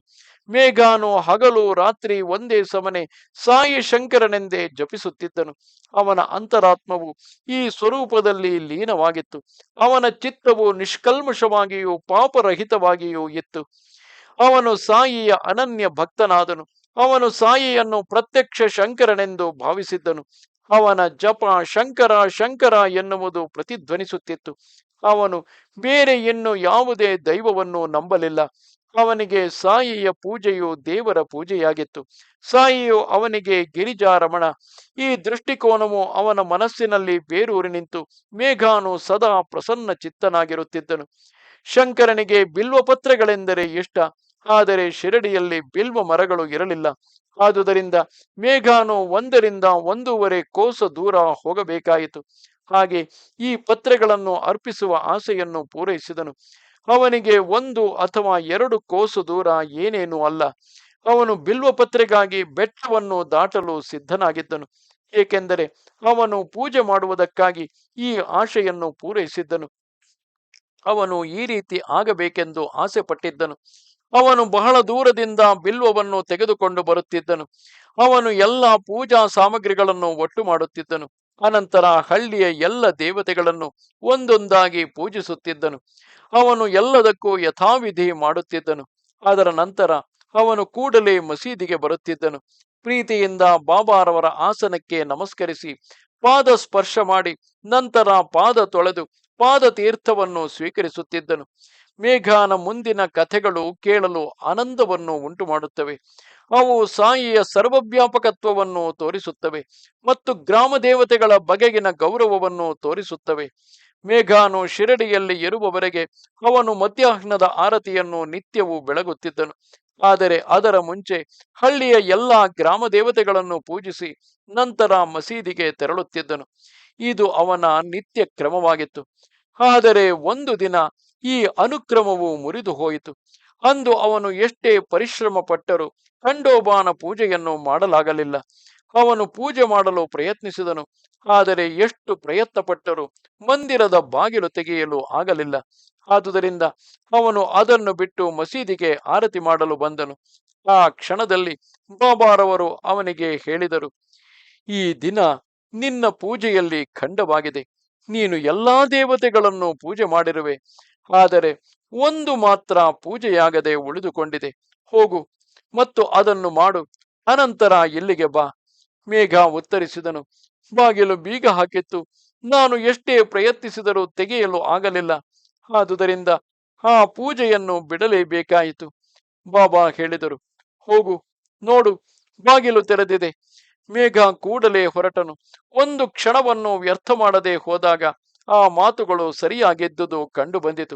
ಮೇಘಾನು ಹಗಲು ರಾತ್ರಿ ಒಂದೇ ಸಮನೆ ಸಾಯಿ ಶಂಕರನೆಂದೇ ಜಪಿಸುತ್ತಿದ್ದನು. ಅವನ ಅಂತರಾತ್ಮವು ಈ ಸ್ವರೂಪದಲ್ಲಿ ಲೀನವಾಗಿತ್ತು. ಅವನ ಚಿತ್ತವು ನಿಷ್ಕಲ್ಮಶವಾಗಿಯೂ ಪಾಪರಹಿತವಾಗಿಯೂ ಇತ್ತು. ಅವನು ಸಾಯಿಯ ಅನನ್ಯ ಭಕ್ತನಾದನು. ಅವನು ಸಾಯಿಯನ್ನು ಪ್ರತ್ಯಕ್ಷ ಶಂಕರನೆಂದು ಭಾವಿಸಿದ್ದನು. ಅವನ ಜಪ ಶಂಕರ ಶಂಕರ ಎನ್ನುವುದು ಪ್ರತಿಧ್ವನಿಸುತ್ತಿತ್ತು. ಅವನು ಬೇರೆ ಇನ್ನು ಯಾವುದೇ ದೈವವನ್ನು ನಂಬಲಿಲ್ಲ. ಅವನಿಗೆ ಸಾಯಿಯ ಪೂಜೆಯು ದೇವರ ಪೂಜೆಯಾಗಿತ್ತು. ಸಾಯಿಯು ಅವನಿಗೆ ಗಿರಿಜಾರಮಣ. ಈ ದೃಷ್ಟಿಕೋನವು ಅವನ ಮನಸ್ಸಿನಲ್ಲಿ ಬೇರೂರಿ ನಿಂತು ಮೇಘಾನು ಸದಾ ಪ್ರಸನ್ನ ಚಿತ್ತನಾಗಿರುತ್ತಿದ್ದನು. ಶಂಕರನಿಗೆ ಬಿಲ್ವಪತ್ರೆಗಳೆಂದರೆ ಇಷ್ಟ. ಆದರೆ ಶಿರಡಿಯಲ್ಲಿ ಬಿಲ್ವ ಮರಗಳು ಇರಲಿಲ್ಲ. ಆದುದರಿಂದ ಮೇಘಾನು 1.5 ಕೋಸ ದೂರ ಹೋಗಬೇಕಾಯಿತು. ಹಾಗೆ ಈ ಪತ್ರೆಗಳನ್ನು ಅರ್ಪಿಸುವ ಆಸೆಯನ್ನು ಪೂರೈಸಿದನು. ಅವನಿಗೆ 1 ಅಥವಾ 2 ಕೋಸು ದೂರ ಏನೇನೂ ಅಲ್ಲ. ಅವನು ಬಿಲ್ವಪತ್ರೆಗಾಗಿ ಬೆಟ್ಟವನ್ನು ದಾಟಲು ಸಿದ್ಧನಾಗಿದ್ದನು. ಏಕೆಂದರೆ ಅವನು ಪೂಜೆ ಮಾಡುವುದಕ್ಕಾಗಿ ಈ ಆಶೆಯನ್ನು ಪೂರೈಸಿದ್ದನು. ಅವನು ಈ ರೀತಿ ಆಗಬೇಕೆಂದು ಆಸೆ ಪಟ್ಟಿದ್ದನು. ಅವನು ಬಹಳ ದೂರದಿಂದ ಬಿಲ್ವವನ್ನು ತೆಗೆದುಕೊಂಡು ಬರುತ್ತಿದ್ದನು. ಅವನು ಎಲ್ಲ ಪೂಜಾ ಸಾಮಗ್ರಿಗಳನ್ನು ಒಟ್ಟು ಮಾಡುತ್ತಿದ್ದನು. ಅನಂತರ ಹಳ್ಳಿಯ ಎಲ್ಲ ದೇವತೆಗಳನ್ನು ಒಂದೊಂದಾಗಿ ಪೂಜಿಸುತ್ತಿದ್ದನು. ಅವನು ಎಲ್ಲದಕ್ಕೂ ಯಥಾವಿಧಿ ಮಾಡುತ್ತಿದ್ದನು. ಅದರ ನಂತರ ಅವನು ಕೂಡಲೇ ಮಸೀದಿಗೆ ಬರುತ್ತಿದ್ದನು. ಪ್ರೀತಿಯಿಂದ ಬಾಬಾರವರ ಆಸನಕ್ಕೆ ನಮಸ್ಕರಿಸಿ ಪಾದ ಸ್ಪರ್ಶ ಮಾಡಿ ನಂತರ ಪಾದ ತೊಳೆದು ಪಾದ ತೀರ್ಥವನ್ನು ಸ್ವೀಕರಿಸುತ್ತಿದ್ದನು. ಮೇಘಾನ ಮುಂದಿನ ಕಥೆಗಳು ಕೇಳಲು ಆನಂದವನ್ನು ಉಂಟು ಮಾಡುತ್ತವೆ. ಅವು ಸಾಯಿಯ ಸರ್ವವ್ಯಾಪಕತ್ವವನ್ನು ತೋರಿಸುತ್ತವೆ ಮತ್ತು ಗ್ರಾಮ ದೇವತೆಗಳ ಬಗೆಗಿನ ಗೌರವವನ್ನು ತೋರಿಸುತ್ತವೆ. ಮೇಘಾನು ಶಿರಡಿಯಲ್ಲಿ ಇರುವವರೆಗೆ ಅವನು ಮಧ್ಯಾಹ್ನದ ಆರತಿಯನ್ನು ನಿತ್ಯವೂ ಬೆಳಗುತ್ತಿದ್ದನು. ಆದರೆ ಅದರ ಮುಂಚೆ ಹಳ್ಳಿಯ ಎಲ್ಲಾ ಗ್ರಾಮ ದೇವತೆಗಳನ್ನು ಪೂಜಿಸಿ ನಂತರ ಮಸೀದಿಗೆ ತೆರಳುತ್ತಿದ್ದನು. ಇದು ಅವನ ನಿತ್ಯ ಕ್ರಮವಾಗಿತ್ತು. ಆದರೆ ಒಂದು ದಿನ ಈ ಅನುಕ್ರಮವು ಮುರಿದು ಹೋಯಿತು. ಅಂದು ಅವನು ಎಷ್ಟೇ ಪರಿಶ್ರಮ ಪಟ್ಟರೂ ಖಂಡೋಬಾನ ಪೂಜೆಯನ್ನು ಮಾಡಲಾಗಲಿಲ್ಲ. ಅವನು ಪೂಜೆ ಮಾಡಲು ಪ್ರಯತ್ನಿಸಿದನು. ಆದರೆ ಎಷ್ಟು ಪ್ರಯತ್ನ ಪಟ್ಟರೂ ಮಂದಿರದ ಬಾಗಿಲು ತೆಗೆಯಲು ಆಗಲಿಲ್ಲ. ಆದುದರಿಂದ ಅವನು ಅದನ್ನು ಬಿಟ್ಟು ಮಸೀದಿಗೆ ಆರತಿ ಮಾಡಲು ಬಂದನು. ಆ ಕ್ಷಣದಲ್ಲಿ ಬಾಬಾರವರು ಅವನಿಗೆ ಹೇಳಿದರು, ಈ ದಿನ ನಿನ್ನ ಪೂಜೆಯಲ್ಲಿ ಖಂಡವಾಗಿದೆ. ನೀನು ಎಲ್ಲಾ ದೇವತೆಗಳನ್ನು ಪೂಜೆ ಮಾಡಿರುವೆ. ಆದರೆ ಒಂದು ಮಾತ್ರ ಪೂಜೆಯಾಗದೆ ಉಳಿದುಕೊಂಡಿದೆ. ಹೋಗು ಮತ್ತು ಅದನ್ನು ಮಾಡು. ಅನಂತರ ಇಲ್ಲಿಗೆ ಬಾ. ಮೇಘ ಉತ್ತರಿಸಿದನು, ಬಾಗಿಲು ಬೀಗ ಹಾಕಿತ್ತು. ನಾನು ಎಷ್ಟೇ ಪ್ರಯತ್ನಿಸಿದರೂ ತೆಗೆಯಲು ಆಗಲಿಲ್ಲ. ಆದುದರಿಂದ ಆ ಪೂಜೆಯನ್ನು ಬಿಡಲೇಬೇಕಾಯಿತು. ಬಾಬಾ ಹೇಳಿದರು, ಹೋಗು ನೋಡು, ಬಾಗಿಲು ತೆರೆದಿದೆ. ಮೇಘ ಕೂಡಲೇ ಹೊರಟನು. ಒಂದು ಕ್ಷಣವನ್ನು ವ್ಯರ್ಥ ಮಾಡದೆ ಹೋದಾಗ ಆ ಮಾತುಗಳು ಸರಿಯಾಗಿದ್ದುದು ಕಂಡು ಬಂದಿತು.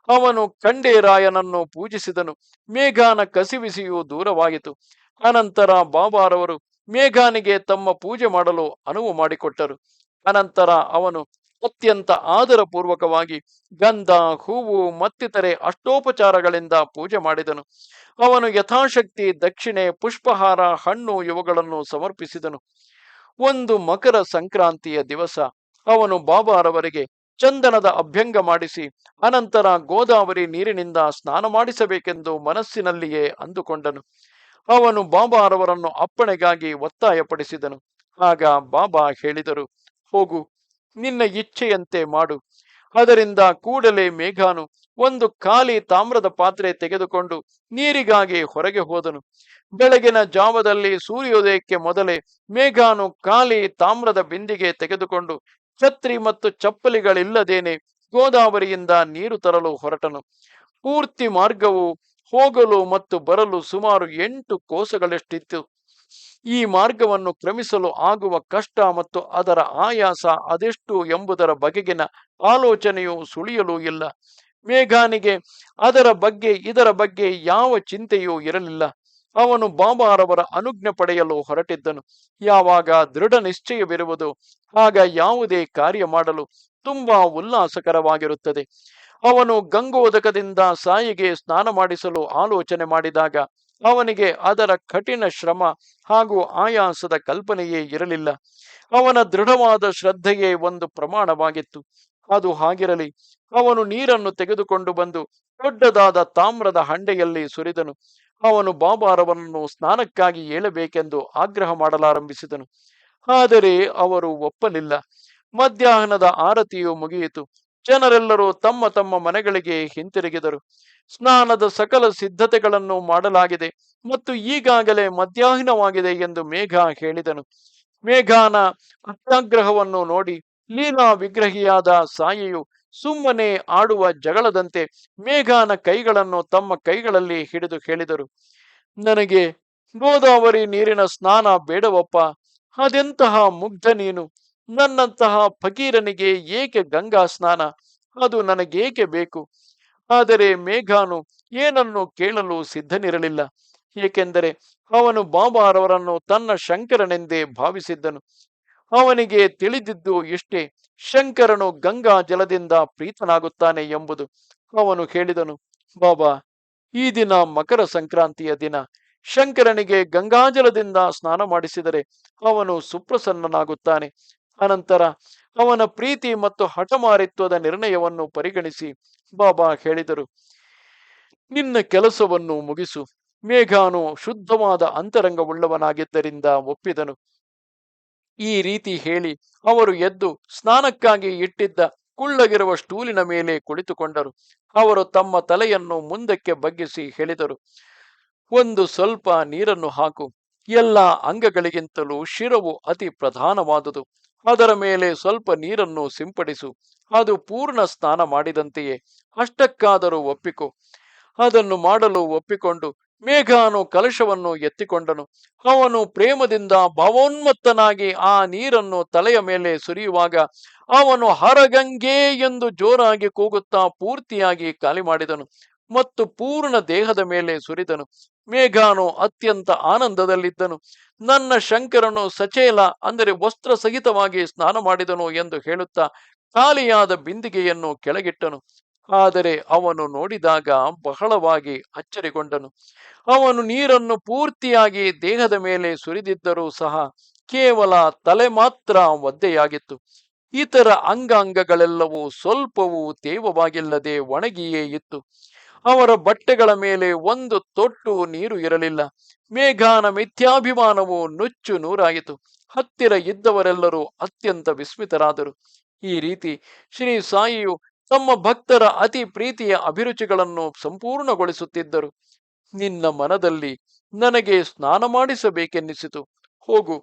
ಅವನು ಖಂಡೇರಾಯನನ್ನು ಪೂಜಿಸಿದನು. ಮೇಘಾನ ಕಸಿವಿಸಿಯೂ ದೂರವಾಯಿತು. ಅನಂತರ ಬಾಬಾರವರು ಮೇಘಾನಿಗೆ ತಮ್ಮ ಪೂಜೆ ಮಾಡಲು ಅನುವು ಮಾಡಿಕೊಟ್ಟರು. ಅನಂತರ ಅವನು ಅತ್ಯಂತ ಆದರಪೂರ್ವಕವಾಗಿ ಗಂಧ, ಹೂವು ಮತ್ತಿತರೆ ಅಷ್ಟೋಪಚಾರಗಳಿಂದ ಪೂಜೆ ಮಾಡಿದನು. ಅವನು ಯಥಾಶಕ್ತಿ ದಕ್ಷಿಣೆ, ಪುಷ್ಪಹಾರ, ಹಣ್ಣು ಇವುಗಳನ್ನು ಸಮರ್ಪಿಸಿದನು. ಒಂದು ಮಕರ ಸಂಕ್ರಾಂತಿಯ ದಿವಸ ಅವನು ಬಾಬಾರವರಿಗೆ ಚಂದನದ ಅಭ್ಯಂಗ ಮಾಡಿಸಿ ಅನಂತರ ಗೋದಾವರಿ ನೀರಿನಿಂದ ಸ್ನಾನ ಮಾಡಿಸಬೇಕೆಂದು ಮನಸ್ಸಿನಲ್ಲಿಯೇ ಅಂದುಕೊಂಡನು. ಅವನು ಬಾಬಾರವರನ್ನು ಅಪ್ಪಣೆಗಾಗಿ ಒತ್ತಾಯಪಡಿಸಿದನು. ಆಗ ಬಾಬಾ ಹೇಳಿದರು, ಹೋಗು, ನಿನ್ನ ಇಚ್ಛೆಯಂತೆ ಮಾಡು. ಅದರಿಂದ ಕೂಡಲೇ ಮೇಘಾನು ಒಂದು ಖಾಲಿ ತಾಮ್ರದ ಪಾತ್ರೆ ತೆಗೆದುಕೊಂಡು ನೀರಿಗಾಗಿ ಹೊರಗೆ ಹೋದನು. ಬೆಳಗಿನ ಜಾವದಲ್ಲಿ ಸೂರ್ಯೋದಯಕ್ಕೆ ಮೊದಲೇ ಮೇಘಾನು ಖಾಲಿ ತಾಮ್ರದ ಬಿಂದಿಗೆ ತೆಗೆದುಕೊಂಡು ಛತ್ರಿ ಮತ್ತು ಚಪ್ಪಲಿಗಳಿಲ್ಲದೇನೆ ಗೋದಾವರಿಯಿಂದ ನೀರು ತರಲು ಹೊರಟನು. ಪೂರ್ತಿ ಮಾರ್ಗವು ಹೋಗಲು ಮತ್ತು ಬರಲು ಸುಮಾರು 8 ಕೋಸಗಳಷ್ಟಿತ್ತು. ಈ ಮಾರ್ಗವನ್ನು ಕ್ರಮಿಸಲು ಆಗುವ ಕಷ್ಟ ಮತ್ತು ಅದರ ಆಯಾಸ ಅದೆಷ್ಟು ಎಂಬುದರ ಬಗೆಗಿನ ಆಲೋಚನೆಯು ಸುಳಿಯಲೂ ಇಲ್ಲ. ಮೇಘಾನಿಗೆ ಅದರ ಬಗ್ಗೆ ಇದರ ಬಗ್ಗೆ ಯಾವ ಚಿಂತೆಯೂ ಇರಲಿಲ್ಲ. ಅವನು ಬಾಬಾರವರ ಅನುಜ್ಞೆ ಪಡೆಯಲು ಹೊರಟಿದ್ದನು. ಯಾವಾಗ ದೃಢ ನಿಶ್ಚಯವಿರುವುದು ಆಗ ಯಾವುದೇ ಕಾರ್ಯ ಮಾಡಲು ತುಂಬಾ ಉಲ್ಲಾಸಕರವಾಗಿರುತ್ತದೆ. ಅವನು ಗಂಗೋದಕದಿಂದ ಸಾಯಿಗೆ ಸ್ನಾನ ಮಾಡಿಸಲು ಆಲೋಚನೆ ಮಾಡಿದಾಗ ಅವನಿಗೆ ಅದರ ಕಠಿಣ ಶ್ರಮ ಹಾಗೂ ಆಯಾಸದ ಕಲ್ಪನೆಯೇ ಇರಲಿಲ್ಲ. ಅವನ ದೃಢವಾದ ಶ್ರದ್ಧೆಯೇ ಒಂದು ಪ್ರಮಾಣವಾಗಿತ್ತು. ಅದು ಹಾಗಿರಲಿ. ಅವನು ನೀರನ್ನು ತೆಗೆದುಕೊಂಡು ಬಂದು ದೊಡ್ಡದಾದ ತಾಮ್ರದ ಹಂಡೆಯಲ್ಲಿ ಸುರಿದನು. ಅವನು ಬಾಬಾರವರನ್ನು ಸ್ನಾನಕ್ಕಾಗಿ ಏಳಬೇಕೆಂದು ಆಗ್ರಹ ಮಾಡಲಾರಂಭಿಸಿದನು. ಆದರೆ ಅವರು ಒಪ್ಪಲಿಲ್ಲ. ಮಧ್ಯಾಹ್ನದ ಆರತಿಯು ಮುಗಿಯಿತು. ಜನರೆಲ್ಲರೂ ತಮ್ಮ ತಮ್ಮ ಮನೆಗಳಿಗೆ ಹಿಂತಿರುಗಿದರು. ಸ್ನಾನದ ಸಕಲ ಸಿದ್ಧತೆಗಳನ್ನು ಮಾಡಲಾಗಿದೆ ಮತ್ತು ಈಗಾಗಲೇ ಮಧ್ಯಾಹ್ನವಾಗಿದೆ ಎಂದು ಮೇಘ ಹೇಳಿದನು. ಮೇಘಾನ ಅತ್ಯಾಗ್ರಹವನ್ನು ನೋಡಿ ಲೀಲಾ ವಿಗ್ರಹಿಯಾದ ಸಾಯಿಯು ಸುಮ್ಮನೆ ಆಡುವ ಜಗಳದಂತೆ ಮೇಘಾನ ಕೈಗಳನ್ನು ತಮ್ಮ ಕೈಗಳಲ್ಲಿ ಹಿಡಿದು ಹೇಳಿದರು, ನನಗೆ ಗೋದಾವರಿ ನೀರಿನ ಸ್ನಾನ ಬೇಡವಪ್ಪ. ಅದೆಂತಹ ಮುಗ್ಧ ನೀನು. ನನ್ನಂತಹ ಫಕೀರನಿಗೆ ಏಕೆ ಗಂಗಾ ಸ್ನಾನ? ಅದು ನನಗೇಕೆ ಬೇಕು? ಆದರೆ ಮೇಘಾನು ಏನನ್ನು ಕೇಳಲು ಸಿದ್ಧನಿರಲಿಲ್ಲ. ಏಕೆಂದರೆ ಅವನು ಬಾಬಾರವರನ್ನು ತನ್ನ ಶಂಕರನೆಂದೇ ಭಾವಿಸಿದ್ದನು. ಅವನಿಗೆ ತಿಳಿದಿದ್ದು ಇಷ್ಟೇ, ಶಂಕರನು ಗಂಗಾ ಜಲದಿಂದ ಪ್ರೀತನಾಗುತ್ತಾನೆ ಎಂಬುದು. ಅವನು ಹೇಳಿದನು, ಬಾಬಾ, ಈ ದಿನ ಮಕರ ಸಂಕ್ರಾಂತಿಯ ದಿನ. ಶಂಕರನಿಗೆ ಗಂಗಾಜಲದಿಂದ ಸ್ನಾನ ಮಾಡಿಸಿದರೆ ಅವನು ಸುಪ್ರಸನ್ನನಾಗುತ್ತಾನೆ. ಅನಂತರ ಅವನ ಪ್ರೀತಿ ಮತ್ತು ಹಠಮಾರಿತ್ವದ ನಿರ್ಣಯವನ್ನು ಪರಿಗಣಿಸಿ ಬಾಬಾ ಹೇಳಿದರು, ನಿನ್ನ ಕೆಲಸವನ್ನು ಮುಗಿಸು. ಮೇಘಾನು ಶುದ್ಧವಾದ ಅಂತರಂಗವುಳ್ಳವನಾಗಿದ್ದರಿಂದ ಒಪ್ಪಿದನು. ಈ ರೀತಿ ಹೇಳಿ ಅವರು ಎದ್ದು ಸ್ನಾನಕ್ಕಾಗಿ ಇಟ್ಟಿದ್ದ ಕುಳ್ಳಗಿರುವ ಸ್ಟೂಲಿನ ಮೇಲೆ ಕುಳಿತುಕೊಂಡರು. ಅವರು ತಮ್ಮ ತಲೆಯನ್ನು ಮುಂದಕ್ಕೆ ಬಗ್ಗಿಸಿ ಹೇಳಿದರು, ಒಂದು ಸ್ವಲ್ಪ ನೀರನ್ನು ಹಾಕು. ಎಲ್ಲ ಅಂಗಗಳಿಗಿಂತಲೂ ಶಿರವು ಅತಿ ಪ್ರಧಾನವಾದುದು. ಅದರ ಮೇಲೆ ಸ್ವಲ್ಪ ನೀರನ್ನು ಸಿಂಪಡಿಸು. ಅದು ಪೂರ್ಣ ಸ್ನಾನ ಮಾಡಿದಂತೆಯೇ. ಅಷ್ಟಕ್ಕಾದರೂ ಒಪ್ಪಿಕೊ. ಅದನ್ನು ಮಾಡಲು ಒಪ್ಪಿಕೊಂಡು ಮೇಘಾನು ಕಲಶವನ್ನು ಎತ್ತಿಕೊಂಡನು. ಅವನು ಪ್ರೇಮದಿಂದ ಭಾವೋನ್ಮತ್ತನಾಗಿ ಆ ನೀರನ್ನು ತಲೆಯ ಮೇಲೆ ಸುರಿಯುವಾಗ ಅವನು ಹರಗಂಗೆ ಎಂದು ಜೋರಾಗಿ ಕೂಗುತ್ತಾ ಪೂರ್ತಿಯಾಗಿ ಖಾಲಿ ಮಾಡಿದನು ಮತ್ತು ಪೂರ್ಣ ದೇಹದ ಮೇಲೆ ಸುರಿದನು. ಮೇಘಾನು ಅತ್ಯಂತ ಆನಂದದಲ್ಲಿದ್ದನು. ನನ್ನ ಶಂಕರನು ಸಚೇಲ ಅಂದರೆ ವಸ್ತ್ರ ಸಹಿತವಾಗಿ ಸ್ನಾನ ಮಾಡಿದನು ಎಂದು ಹೇಳುತ್ತಾ ಖಾಲಿಯಾದ ಬಿಂದಿಗೆಯನ್ನು ಕೆಳಗಿಟ್ಟನು. ಆದರೆ ಅವನು ನೋಡಿದಾಗ ಬಹಳವಾಗಿ ಅಚ್ಚರಿಗೊಂಡನು. ಅವನು ನೀರನ್ನು ಪೂರ್ತಿಯಾಗಿ ದೇಹದ ಮೇಲೆ ಸುರಿದಿದ್ದರೂ ಸಹ ಕೇವಲ ತಲೆ ಮಾತ್ರ ಒದ್ದೆಯಾಗಿತ್ತು. ಇತರ ಅಂಗಾಂಗಗಳೆಲ್ಲವೂ ಸ್ವಲ್ಪವೂ ತೇವವಾಗಿಲ್ಲದೆ ಒಣಗಿಯೇ ಇತ್ತು. ಅವರ ಬಟ್ಟೆಗಳ ಮೇಲೆ ಒಂದು ತೊಟ್ಟು ನೀರು ಇರಲಿಲ್ಲ. ಮೇಘಾನ ಮಿಥ್ಯಾಭಿಮಾನವು ನುಚ್ಚು ನೂರಾಯಿತು. ಹತ್ತಿರ ಇದ್ದವರೆಲ್ಲರೂ ಅತ್ಯಂತ ವಿಸ್ಮಿತರಾದರು. ಈ ರೀತಿ ಶ್ರೀ ಸಾಯಿಯು ತಮ್ಮ ಭಕ್ತರ ಅತಿ ಪ್ರೀತಿಯ ಅಭಿರುಚಿಗಳನ್ನು ಸಂಪೂರ್ಣಗೊಳಿಸುತ್ತಿದ್ದರು. ನಿನ್ನ ಮನದಲ್ಲಿ ನನಗೆ ಸ್ನಾನ ಮಾಡಿಸಬೇಕೆನ್ನಿಸಿತು. ಹೋಗು,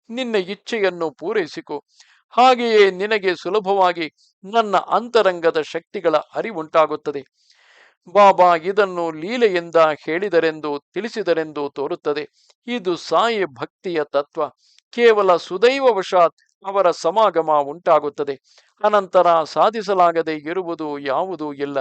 ನಿನ್ನ ಇಚ್ಛೆಯನ್ನು ಪೂರೈಸಿಕೊ. ಹಾಗೆಯೇ ನಿನಗೆ ಸುಲಭವಾಗಿ ನನ್ನ ಅಂತರಂಗದ ಶಕ್ತಿಗಳ ಅರಿವುಂಟಾಗುತ್ತದೆ. ಬಾಬಾ ಇದನ್ನು ಲೀಲೆಯಿಂದ ಹೇಳಿದರೆಂದು ತಿಳಿಸಿದರೆಂದು ತೋರುತ್ತದೆ. ಇದು ಸಾಯಿ ಭಕ್ತಿಯ ತತ್ವ. ಕೇವಲ ಸುದೈವವಶಾತ್ ಅವರ ಸಮಾಗಮ ಉಂಟಾಗುತ್ತದೆ. ಅನಂತರ ಸಾಧಿಸಲಾಗದೆ ಇರುವುದು ಯಾವುದೂ ಇಲ್ಲ.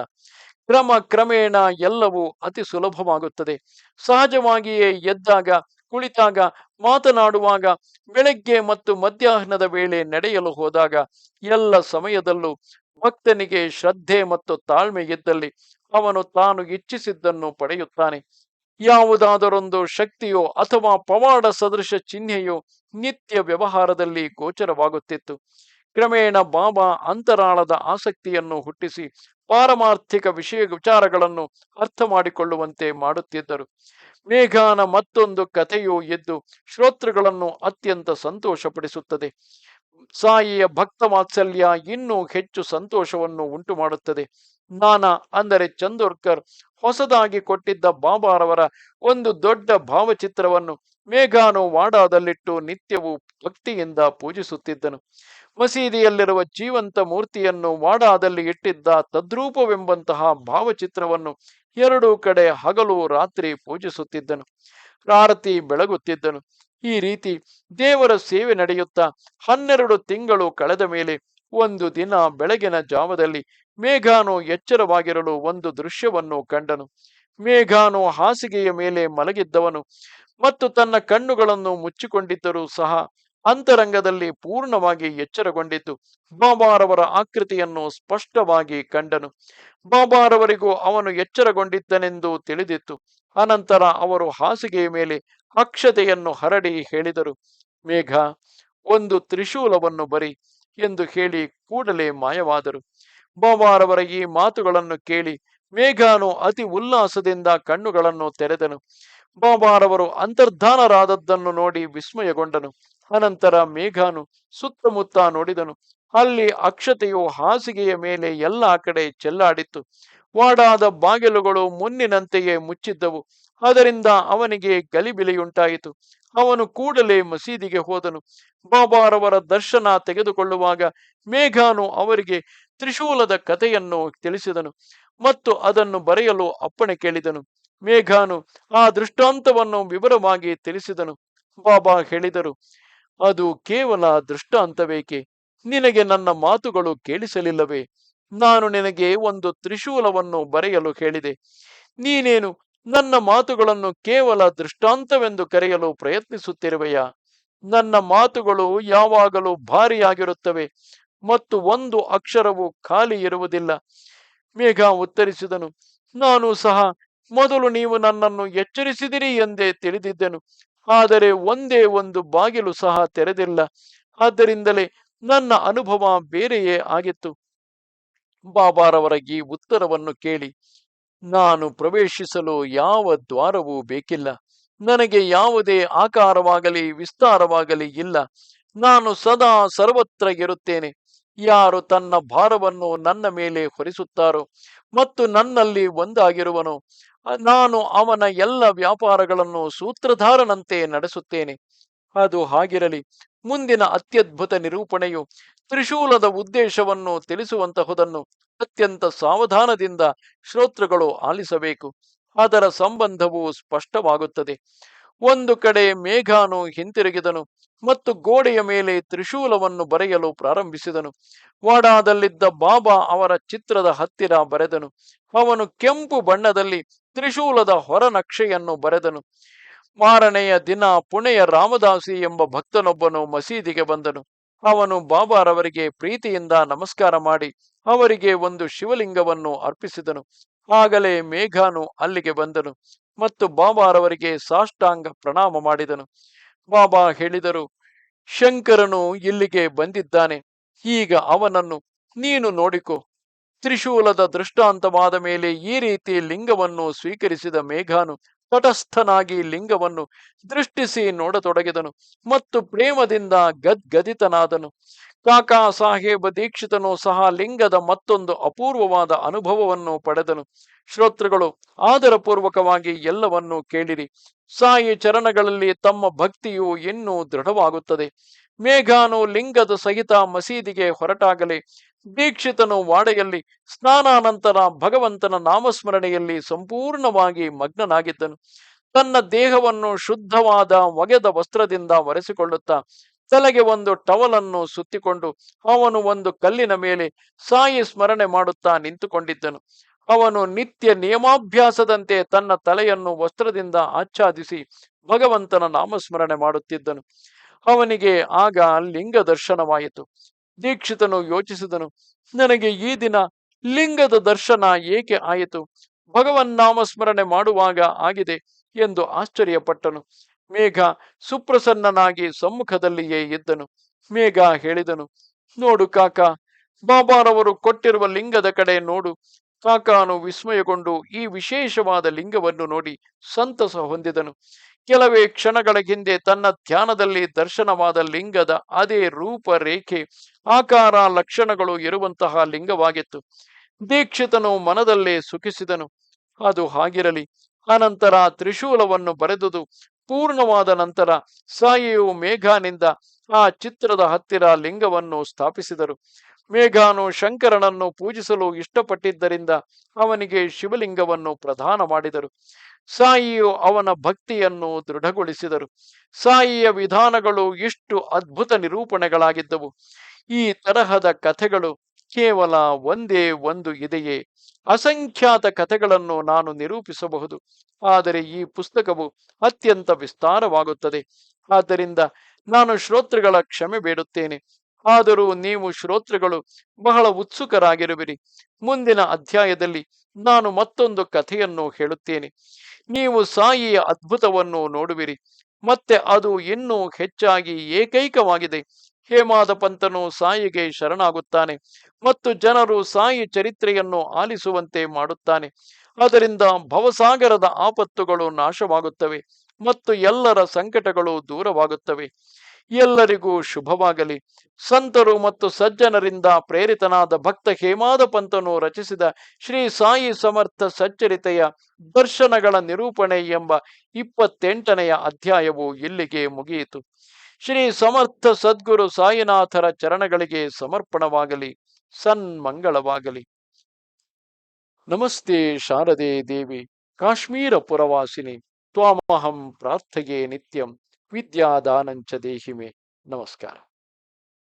ಕ್ರಮೇಣ ಎಲ್ಲವೂ ಅತಿ ಸುಲಭವಾಗುತ್ತದೆ. ಸಹಜವಾಗಿಯೇ ಎದ್ದಾಗ, ಕುಳಿತಾಗ, ಮಾತನಾಡುವಾಗ, ಬೆಳಗ್ಗೆ ಮತ್ತು ಮಧ್ಯಾಹ್ನದ ವೇಳೆ ನಡೆಯಲು ಹೋದಾಗ ಎಲ್ಲ ಸಮಯದಲ್ಲೂ ಭಕ್ತನಿಗೆ ಶ್ರದ್ಧೆ ಮತ್ತು ತಾಳ್ಮೆ ಇದ್ದಲ್ಲಿ ಅವನು ತಾನು ಇಚ್ಛಿಸಿದ್ದನ್ನು ಪಡೆಯುತ್ತಾನೆ. ಯಾವುದಾದರೊಂದು ಶಕ್ತಿಯೋ ಅಥವಾ ಪವಾಡ ಸದೃಶ ಚಿಹ್ನೆಯೋ ನಿತ್ಯ ವ್ಯವಹಾರದಲ್ಲಿ ಗೋಚರವಾಗುತ್ತಿತ್ತು. ಕ್ರಮೇಣ ಬಾಬಾ ಅಂತರಾಳದ ಆಸಕ್ತಿಯನ್ನು ಹುಟ್ಟಿಸಿ ಪಾರಮಾರ್ಥಿಕ ವಿಚಾರಗಳನ್ನು ಅರ್ಥ ಮಾಡಿಕೊಳ್ಳುವಂತೆ ಮಾಡುತ್ತಿದ್ದರು. ಮೇಘಾನ ಮತ್ತೊಂದು ಕಥೆಯು ಎದ್ದು ಶ್ರೋತೃಗಳನ್ನು ಅತ್ಯಂತ ಸಂತೋಷಪಡಿಸುತ್ತದೆ. ಸಾಯಿಯ ಭಕ್ತ ವಾತ್ಸಲ್ಯ ಇನ್ನೂ ಹೆಚ್ಚು ಸಂತೋಷವನ್ನು ಉಂಟು ಮಾಡುತ್ತದೆ. ನಾನಾ ಅಂದರೆ ಚಂದೋರ್ಕರ್ ಹೊಸದಾಗಿ ಕೊಟ್ಟಿದ್ದ ಬಾಬಾರವರ ಒಂದು ದೊಡ್ಡ ಭಾವಚಿತ್ರವನ್ನು ಮೇಘಾನು ವಾಡಾದಲ್ಲಿಟ್ಟು ನಿತ್ಯವೂ ಭಕ್ತಿಯಿಂದ ಪೂಜಿಸುತ್ತಿದ್ದನು. ಮಸೀದಿಯಲ್ಲಿರುವ ಜೀವಂತ ಮೂರ್ತಿಯನ್ನು ವಾಡಾದಲ್ಲಿ ಇಟ್ಟಿದ್ದ ತದ್ರೂಪವೆಂಬಂತಹ ಭಾವಚಿತ್ರವನ್ನು ಎರಡೂ ಕಡೆ ಹಗಲು ರಾತ್ರಿ ಪೂಜಿಸುತ್ತಿದ್ದನು. ಆರತಿ ಬೆಳಗುತ್ತಿದ್ದನು. ಈ ರೀತಿ ದೇವರ ಸೇವೆ ನಡೆಯುತ್ತಾ 12 ತಿಂಗಳು ಕಳೆದ ಮೇಲೆ ಒಂದು ದಿನ ಬೆಳಗಿನ ಜಾವದಲ್ಲಿ ಮೇಘಾನು ಎಚ್ಚರವಾಗಿರಲು ಒಂದು ದೃಶ್ಯವನ್ನು ಕಂಡನು. ಮೇಘಾನು ಹಾಸಿಗೆಯ ಮೇಲೆ ಮಲಗಿದ್ದವನು ಮತ್ತು ತನ್ನ ಕಣ್ಣುಗಳನ್ನು ಮುಚ್ಚಿಕೊಂಡಿದ್ದರೂ ಸಹ ಅಂತರಂಗದಲ್ಲಿ ಪೂರ್ಣವಾಗಿ ಎಚ್ಚರಗೊಂಡಿದ್ದು ಬಾಬಾರವರ ಆಕೃತಿಯನ್ನು ಸ್ಪಷ್ಟವಾಗಿ ಕಂಡನು. ಬಾಬಾರವರಿಗೂ ಅವನು ಎಚ್ಚರಗೊಂಡಿದ್ದನೆಂದು ತಿಳಿದಿತ್ತು. ಅನಂತರ ಅವರು ಹಾಸಿಗೆಯ ಮೇಲೆ ಅಕ್ಷತೆಯನ್ನು ಹರಡಿ ಹೇಳಿದರು, ಮೇಘ, ಒಂದು ತ್ರಿಶೂಲವನ್ನು ಬರಿ ಎಂದು ಹೇಳಿ ಕೂಡಲೇ ಮಾಯವಾದರು. ಬಾಬಾರವರ ಈ ಮಾತುಗಳನ್ನು ಕೇಳಿ ಮೇಘಾನು ಅತಿ ಉಲ್ಲಾಸದಿಂದ ಕಣ್ಣುಗಳನ್ನು ತೆರೆದನು. ಬಾಬಾರವರು ಅಂತರ್ಧಾನರಾದದ್ದನ್ನು ನೋಡಿ ವಿಸ್ಮಯಗೊಂಡನು. ಅನಂತರ ಮೇಘಾನು ಸುತ್ತಮುತ್ತ ನೋಡಿದನು. ಅಲ್ಲಿ ಅಕ್ಷತೆಯು ಹಾಸಿಗೆಯ ಮೇಲೆ ಎಲ್ಲಾ ಕಡೆ ಚೆಲ್ಲಾಡಿತ್ತು. ವಾಡಾದ ಬಾಗಿಲುಗಳು ಮುನ್ನಿನಂತೆಯೇ ಮುಚ್ಚಿದ್ದವು. ಅದರಿಂದ ಅವನಿಗೆ ಗಲಿಬಿಲಿಯುಂಟಾಯಿತು. ಅವನು ಕೂಡಲೇ ಮಸೀದಿಗೆ ಹೋದನು. ಬಾಬಾರವರ ದರ್ಶನ ತೆಗೆದುಕೊಳ್ಳುವಾಗ ಮೇಘಾನು ಅವರಿಗೆ ತ್ರಿಶೂಲದ ಕಥೆಯನ್ನು ತಿಳಿಸಿದನು ಮತ್ತು ಅದನ್ನು ಬರೆಯಲು ಅಪ್ಪಣೆ ಕೇಳಿದನು. ಮೇಘಾನು ಆ ದೃಷ್ಟಾಂತವನ್ನು ವಿವರವಾಗಿ ತಿಳಿಸಿದನು. ಬಾಬಾ ಹೇಳಿದರು, ಅದು ಕೇವಲ ದೃಷ್ಟಾಂತವೇಕೆ? ನಿನಗೆ ನನ್ನ ಮಾತುಗಳು ಕೇಳಿಸಲಿಲ್ಲವೇ? ನಾನು ನಿನಗೆ ಒಂದು ತ್ರಿಶೂಲವನ್ನು ಬರೆಯಲು ಹೇಳಿದೆ. ನೀನೇನು ನನ್ನ ಮಾತುಗಳನ್ನು ಕೇವಲ ದೃಷ್ಟಾಂತವೆಂದು ಕರೆಯಲು ಪ್ರಯತ್ನಿಸುತ್ತಿರುವೆಯಾ? ನನ್ನ ಮಾತುಗಳು ಯಾವಾಗಲೂ ಭಾರಿಯಾಗಿರುತ್ತವೆ ಮತ್ತು ಒಂದು ಅಕ್ಷರವು ಖಾಲಿ ಇರುವುದಿಲ್ಲ. ಮೇಘ ಉತ್ತರಿಸಿದನು, ನಾನು ಸಹ ಮೊದಲು ನೀವು ನನ್ನನ್ನು ಎಚ್ಚರಿಸಿದಿರಿ ಎಂದೇ ತಿಳಿದಿದ್ದೆನು. ಆದರೆ ಒಂದೇ ಒಂದು ಬಾಗಿಲು ಸಹ ತೆರೆದಿಲ್ಲ. ಆದ್ದರಿಂದಲೇ ನನ್ನ ಅನುಭವ ಬೇರೆಯೇ ಆಗಿತ್ತು. ಬಾಬಾರವರ ಈ ಉತ್ತರವನ್ನು ಕೇಳಿ, ನಾನು ಪ್ರವೇಶಿಸಲು ಯಾವ ದ್ವಾರವೂ ಬೇಕಿಲ್ಲ. ನನಗೆ ಯಾವುದೇ ಆಕಾರವಾಗಲಿ ವಿಸ್ತಾರವಾಗಲಿ ಇಲ್ಲ. ನಾನು ಸದಾ ಸರ್ವತ್ರ ಇರುತ್ತೇನೆ. ಯಾರು ತನ್ನ ಭಾರವನ್ನು ನನ್ನ ಮೇಲೆ ಹೊರಿಸುತ್ತಾರೋ ಮತ್ತು ನನ್ನಲ್ಲಿ ಒಂದಾಗಿರುವನೋ ನಾನು ಅವನ ಎಲ್ಲ ವ್ಯಾಪಾರಗಳನ್ನು ಸೂತ್ರಧಾರನಂತೆ ನಡೆಸುತ್ತೇನೆ. ಅದು ಹಾಗಿರಲಿ. ಮುಂದಿನ ಅತ್ಯದ್ಭುತ ನಿರೂಪಣೆಯು ತ್ರಿಶೂಲದ ಉದ್ದೇಶವನ್ನು ತಿಳಿಸುವಂತಹುದನ್ನು ಅತ್ಯಂತ ಸಾವಧಾನದಿಂದ ಶ್ರೋತೃಗಳು ಆಲಿಸಬೇಕು. ಅದರ ಸಂಬಂಧವು ಸ್ಪಷ್ಟವಾಗುತ್ತದೆ. ಒಂದು ಕಡೆ ಮೇಘಾನು ಹಿಂತಿರುಗಿದನು ಮತ್ತು ಗೋಡೆಯ ಮೇಲೆ ತ್ರಿಶೂಲವನ್ನು ಬರೆಯಲು ಪ್ರಾರಂಭಿಸಿದನು. ವಾಡಾದಲ್ಲಿದ್ದ ಬಾಬಾ ಅವರ ಚಿತ್ರದ ಹತ್ತಿರ ಬರೆದನು. ಅವನು ಕೆಂಪು ಬಣ್ಣದಲ್ಲಿ ತ್ರಿಶೂಲದ ಹೊರನಕ್ಷೆಯನ್ನು ಬರೆದನು. ಮಾರನೆಯ ದಿನ ಪುಣೆಯ ರಾಮದಾಸಿ ಎಂಬ ಭಕ್ತನೊಬ್ಬನು ಮಸೀದಿಗೆ ಬಂದನು. ಅವನು ಬಾಬಾರವರಿಗೆ ಪ್ರೀತಿಯಿಂದ ನಮಸ್ಕಾರ ಮಾಡಿ ಅವರಿಗೆ ಒಂದು ಶಿವಲಿಂಗವನ್ನು ಅರ್ಪಿಸಿದನು. ಆಗಲೇ ಮೇಘಾನು ಅಲ್ಲಿಗೆ ಬಂದನು ಮತ್ತು ಬಾಬಾರವರಿಗೆ ಸಾಷ್ಟಾಂಗ ಪ್ರಣಾಮ ಮಾಡಿದನು. ಬಾಬಾ ಹೇಳಿದರು, ಶಂಕರನು ಇಲ್ಲಿಗೆ ಬಂದಿದ್ದಾನೆ. ಈಗ ಅವನನ್ನು ನೀನು ನೋಡಿಕೊ. ತ್ರಿಶೂಲದ ದೃಷ್ಟಾಂತವಾದ ಮೇಲೆ ಈ ರೀತಿ ಲಿಂಗವನ್ನು ಸ್ವೀಕರಿಸಿದ ಮೇಘಾನು ತಟಸ್ಥನಾಗಿ ಲಿಂಗವನ್ನು ದೃಷ್ಟಿಸಿ ನೋಡತೊಡಗಿದನು ಮತ್ತು ಪ್ರೇಮದಿಂದ ಗದ್ಗದಿತನಾದನು. ಕಾಕಾ ಸಾಹೇಬ ದೀಕ್ಷಿತನು ಸಹ ಲಿಂಗದ ಮತ್ತೊಂದು ಅಪೂರ್ವವಾದ ಅನುಭವವನ್ನು ಪಡೆದನು. ಶ್ರೋತೃಗಳು ಆದರಪೂರ್ವಕವಾಗಿ ಎಲ್ಲವನ್ನೂ ಕೇಳಿರಿ. ಸಾಯಿ ಚರಣಗಳಲ್ಲಿ ತಮ್ಮ ಭಕ್ತಿಯು ಇನ್ನೂ ದೃಢವಾಗುತ್ತದೆ. ಮೇಘಾನು ಲಿಂಗದ ಸಹಿತ ಮಸೀದಿಗೆ ಹೊರಟಾಗಲೇ ದೀಕ್ಷಿತನು ವಾಡೆಯಲ್ಲಿ ಸ್ನಾನಾನಂತರ ಭಗವಂತನ ನಾಮಸ್ಮರಣೆಯಲ್ಲಿ ಸಂಪೂರ್ಣವಾಗಿ ಮಗ್ನನಾಗಿದ್ದನು. ತನ್ನ ದೇಹವನ್ನು ಶುದ್ಧವಾದ ಒಗೆದ ವಸ್ತ್ರದಿಂದ ಒರೆಸಿಕೊಳ್ಳುತ್ತಾ ತಲೆಗೆ ಒಂದು ಟವಲನ್ನು ಸುತ್ತಿಕೊಂಡು ಅವನು ಒಂದು ಕಲ್ಲಿನ ಮೇಲೆ ಸಾಯಿ ಸ್ಮರಣೆ ಮಾಡುತ್ತಾ ನಿಂತುಕೊಂಡಿದ್ದನು. ಅವನು ನಿತ್ಯ ನಿಯಮಾಭ್ಯಾಸದಂತೆ ತನ್ನ ತಲೆಯನ್ನು ವಸ್ತ್ರದಿಂದ ಆಚ್ಛಾದಿಸಿ ಭಗವಂತನ ನಾಮಸ್ಮರಣೆ ಮಾಡುತ್ತಿದ್ದನು. ಅವನಿಗೆ ಆಗ ಲಿಂಗ ದರ್ಶನವಾಯಿತು. ದೀಕ್ಷಿತನು ಯೋಚಿಸಿದನು, ನನಗೆ ಈ ದಿನ ಲಿಂಗದ ದರ್ಶನ ಏಕೆ ಆಯಿತು? ಭಗವನ್ ನಾಮಸ್ಮರಣೆ ಮಾಡುವಾಗ ಆಗಿದೆ ಎಂದು ಆಶ್ಚರ್ಯಪಟ್ಟನು. ಮೇಘ ಸುಪ್ರಸನ್ನನಾಗಿ ಸಮ್ಮುಖದಲ್ಲಿಯೇ ಇದ್ದನು. ಮೇಘ ಹೇಳಿದನು, ನೋಡು ಕಾಕ, ಬಾಬಾರವರು ಕೊಟ್ಟಿರುವ ಲಿಂಗದ ಕಡೆ ನೋಡು. ಕಾಕಾನು ವಿಸ್ಮಯಗೊಂಡು ಈ ವಿಶೇಷವಾದ ಲಿಂಗವನ್ನು ನೋಡಿ ಸಂತಸ ಹೊಂದಿದನು. ಕೆಲವೇ ಕ್ಷಣಗಳ ಹಿಂದೆ ತನ್ನ ಧ್ಯಾನದಲ್ಲಿ ದರ್ಶನವಾದ ಲಿಂಗದ ಅದೇ ರೂಪ, ರೇಖೆ, ಆಕಾರ, ಲಕ್ಷಣಗಳು ಇರುವಂತಹ ಲಿಂಗವಾಗಿತ್ತು. ದೀಕ್ಷಿತನು ಮನದಲ್ಲೇ ಸುಖಿಸಿದನು. ಅದು ಹಾಗಿರಲಿ. ಅನಂತರ ತ್ರಿಶೂಲವನ್ನು ಬರೆದುದು ಪೂರ್ಣವಾದ ನಂತರ ಸಾಯಿಯು ಮೇಘಾನಿಂದ ಆ ಚಿತ್ರದ ಹತ್ತಿರ ಲಿಂಗವನ್ನು ಸ್ಥಾಪಿಸಿದರು. ಮೇಘಾನು ಶಂಕರನನ್ನು ಪೂಜಿಸಲು ಇಷ್ಟಪಟ್ಟಿದ್ದರಿಂದ ಅವನಿಗೆ ಶಿವಲಿಂಗವನ್ನು ಪ್ರದಾನ ಮಾಡಿದರು. ಸಾಯಿಯು ಅವನ ಭಕ್ತಿಯನ್ನು ದೃಢಗೊಳಿಸಿದರು. ಸಾಯಿಯ ವಿಧಾನಗಳು ಇಷ್ಟು ಅದ್ಭುತ ನಿರೂಪಣೆಗಳಾಗಿದ್ದವು. ಈ ತರಹದ ಕಥೆಗಳು ಕೇವಲ ಒಂದೇ ಒಂದು ಇದೆಯೇ? ಅಸಂಖ್ಯಾತ ಕಥೆಗಳನ್ನು ನಾನು ನಿರೂಪಿಸಬಹುದು. ಆದರೆ ಈ ಪುಸ್ತಕವು ಅತ್ಯಂತ ವಿಸ್ತಾರವಾಗುತ್ತದೆ. ಆದ್ದರಿಂದ ನಾನು ಶ್ರೋತೃಗಳ ಕ್ಷಮೆ ಬೇಡುತ್ತೇನೆ. ಆದರೂ ನೀವು ಶ್ರೋತೃಗಳು ಬಹಳ ಉತ್ಸುಕರಾಗಿರುವಿರಿ. ಮುಂದಿನ ಅಧ್ಯಾಯದಲ್ಲಿ ನಾನು ಮತ್ತೊಂದು ಕಥೆಯನ್ನು ಹೇಳುತ್ತೇನೆ. ನೀವು ಸಾಯಿಯ ಅದ್ಭುತವನ್ನು ನೋಡುವಿರಿ. ಮತ್ತೆ ಅದು ಇನ್ನೂ ಹೆಚ್ಚಾಗಿ ಏಕೈಕವಾಗಿದೆ. ಹೇಮಾದ ಪಂತನು ಸಾಯಿಗೆ ಶರಣಾಗುತ್ತಾನೆ ಮತ್ತು ಜನರು ಸಾಯಿ ಚರಿತ್ರೆಯನ್ನು ಆಲಿಸುವಂತೆ ಮಾಡುತ್ತಾನೆ. ಅದರಿಂದ ಭವಸಾಗರದ ಆಪತ್ತುಗಳು ನಾಶವಾಗುತ್ತವೆ ಮತ್ತು ಎಲ್ಲರ ಸಂಕಟಗಳು ದೂರವಾಗುತ್ತವೆ. ಎಲ್ಲರಿಗೂ ಶುಭವಾಗಲಿ. ಸಂತರು ಮತ್ತು ಸಜ್ಜನರಿಂದ ಪ್ರೇರಿತನಾದ ಭಕ್ತ ಹೇಮಾದ ಪಂತನು ರಚಿಸಿದ ಶ್ರೀ ಸಾಯಿ ಸಮರ್ಥ ಸಚ್ಚರಿತೆಯ ದರ್ಶನಗಳ ನಿರೂಪಣೆ ಎಂಬ 28ನೆಯ ಅಧ್ಯಾಯವು ಇಲ್ಲಿಗೆ ಮುಗಿಯಿತು. ಶ್ರೀ ಸಮರ್ಥ ಸದ್ಗುರು ಸಾಯಿನಾಥರ ಚರಣಗಳಿಗೆ ಸಮರ್ಪಣವಾಗಲಿ. ಸನ್ಮಂಗಳವಾಗಲಿ. ನಮಸ್ತೆ ಶಾರದೆ ದೇವಿ, ಕಾಶ್ಮೀರ ಪುರವಾಸಿನಿ. ತ್ವಾಮಹಂ ಪ್ರಾರ್ಥಯೇ ನಿತ್ಯಂ. ವಿದ್ಯಾದಾನಂಚ ದೇಹಿಮೆ. ನಮಸ್ಕಾರ.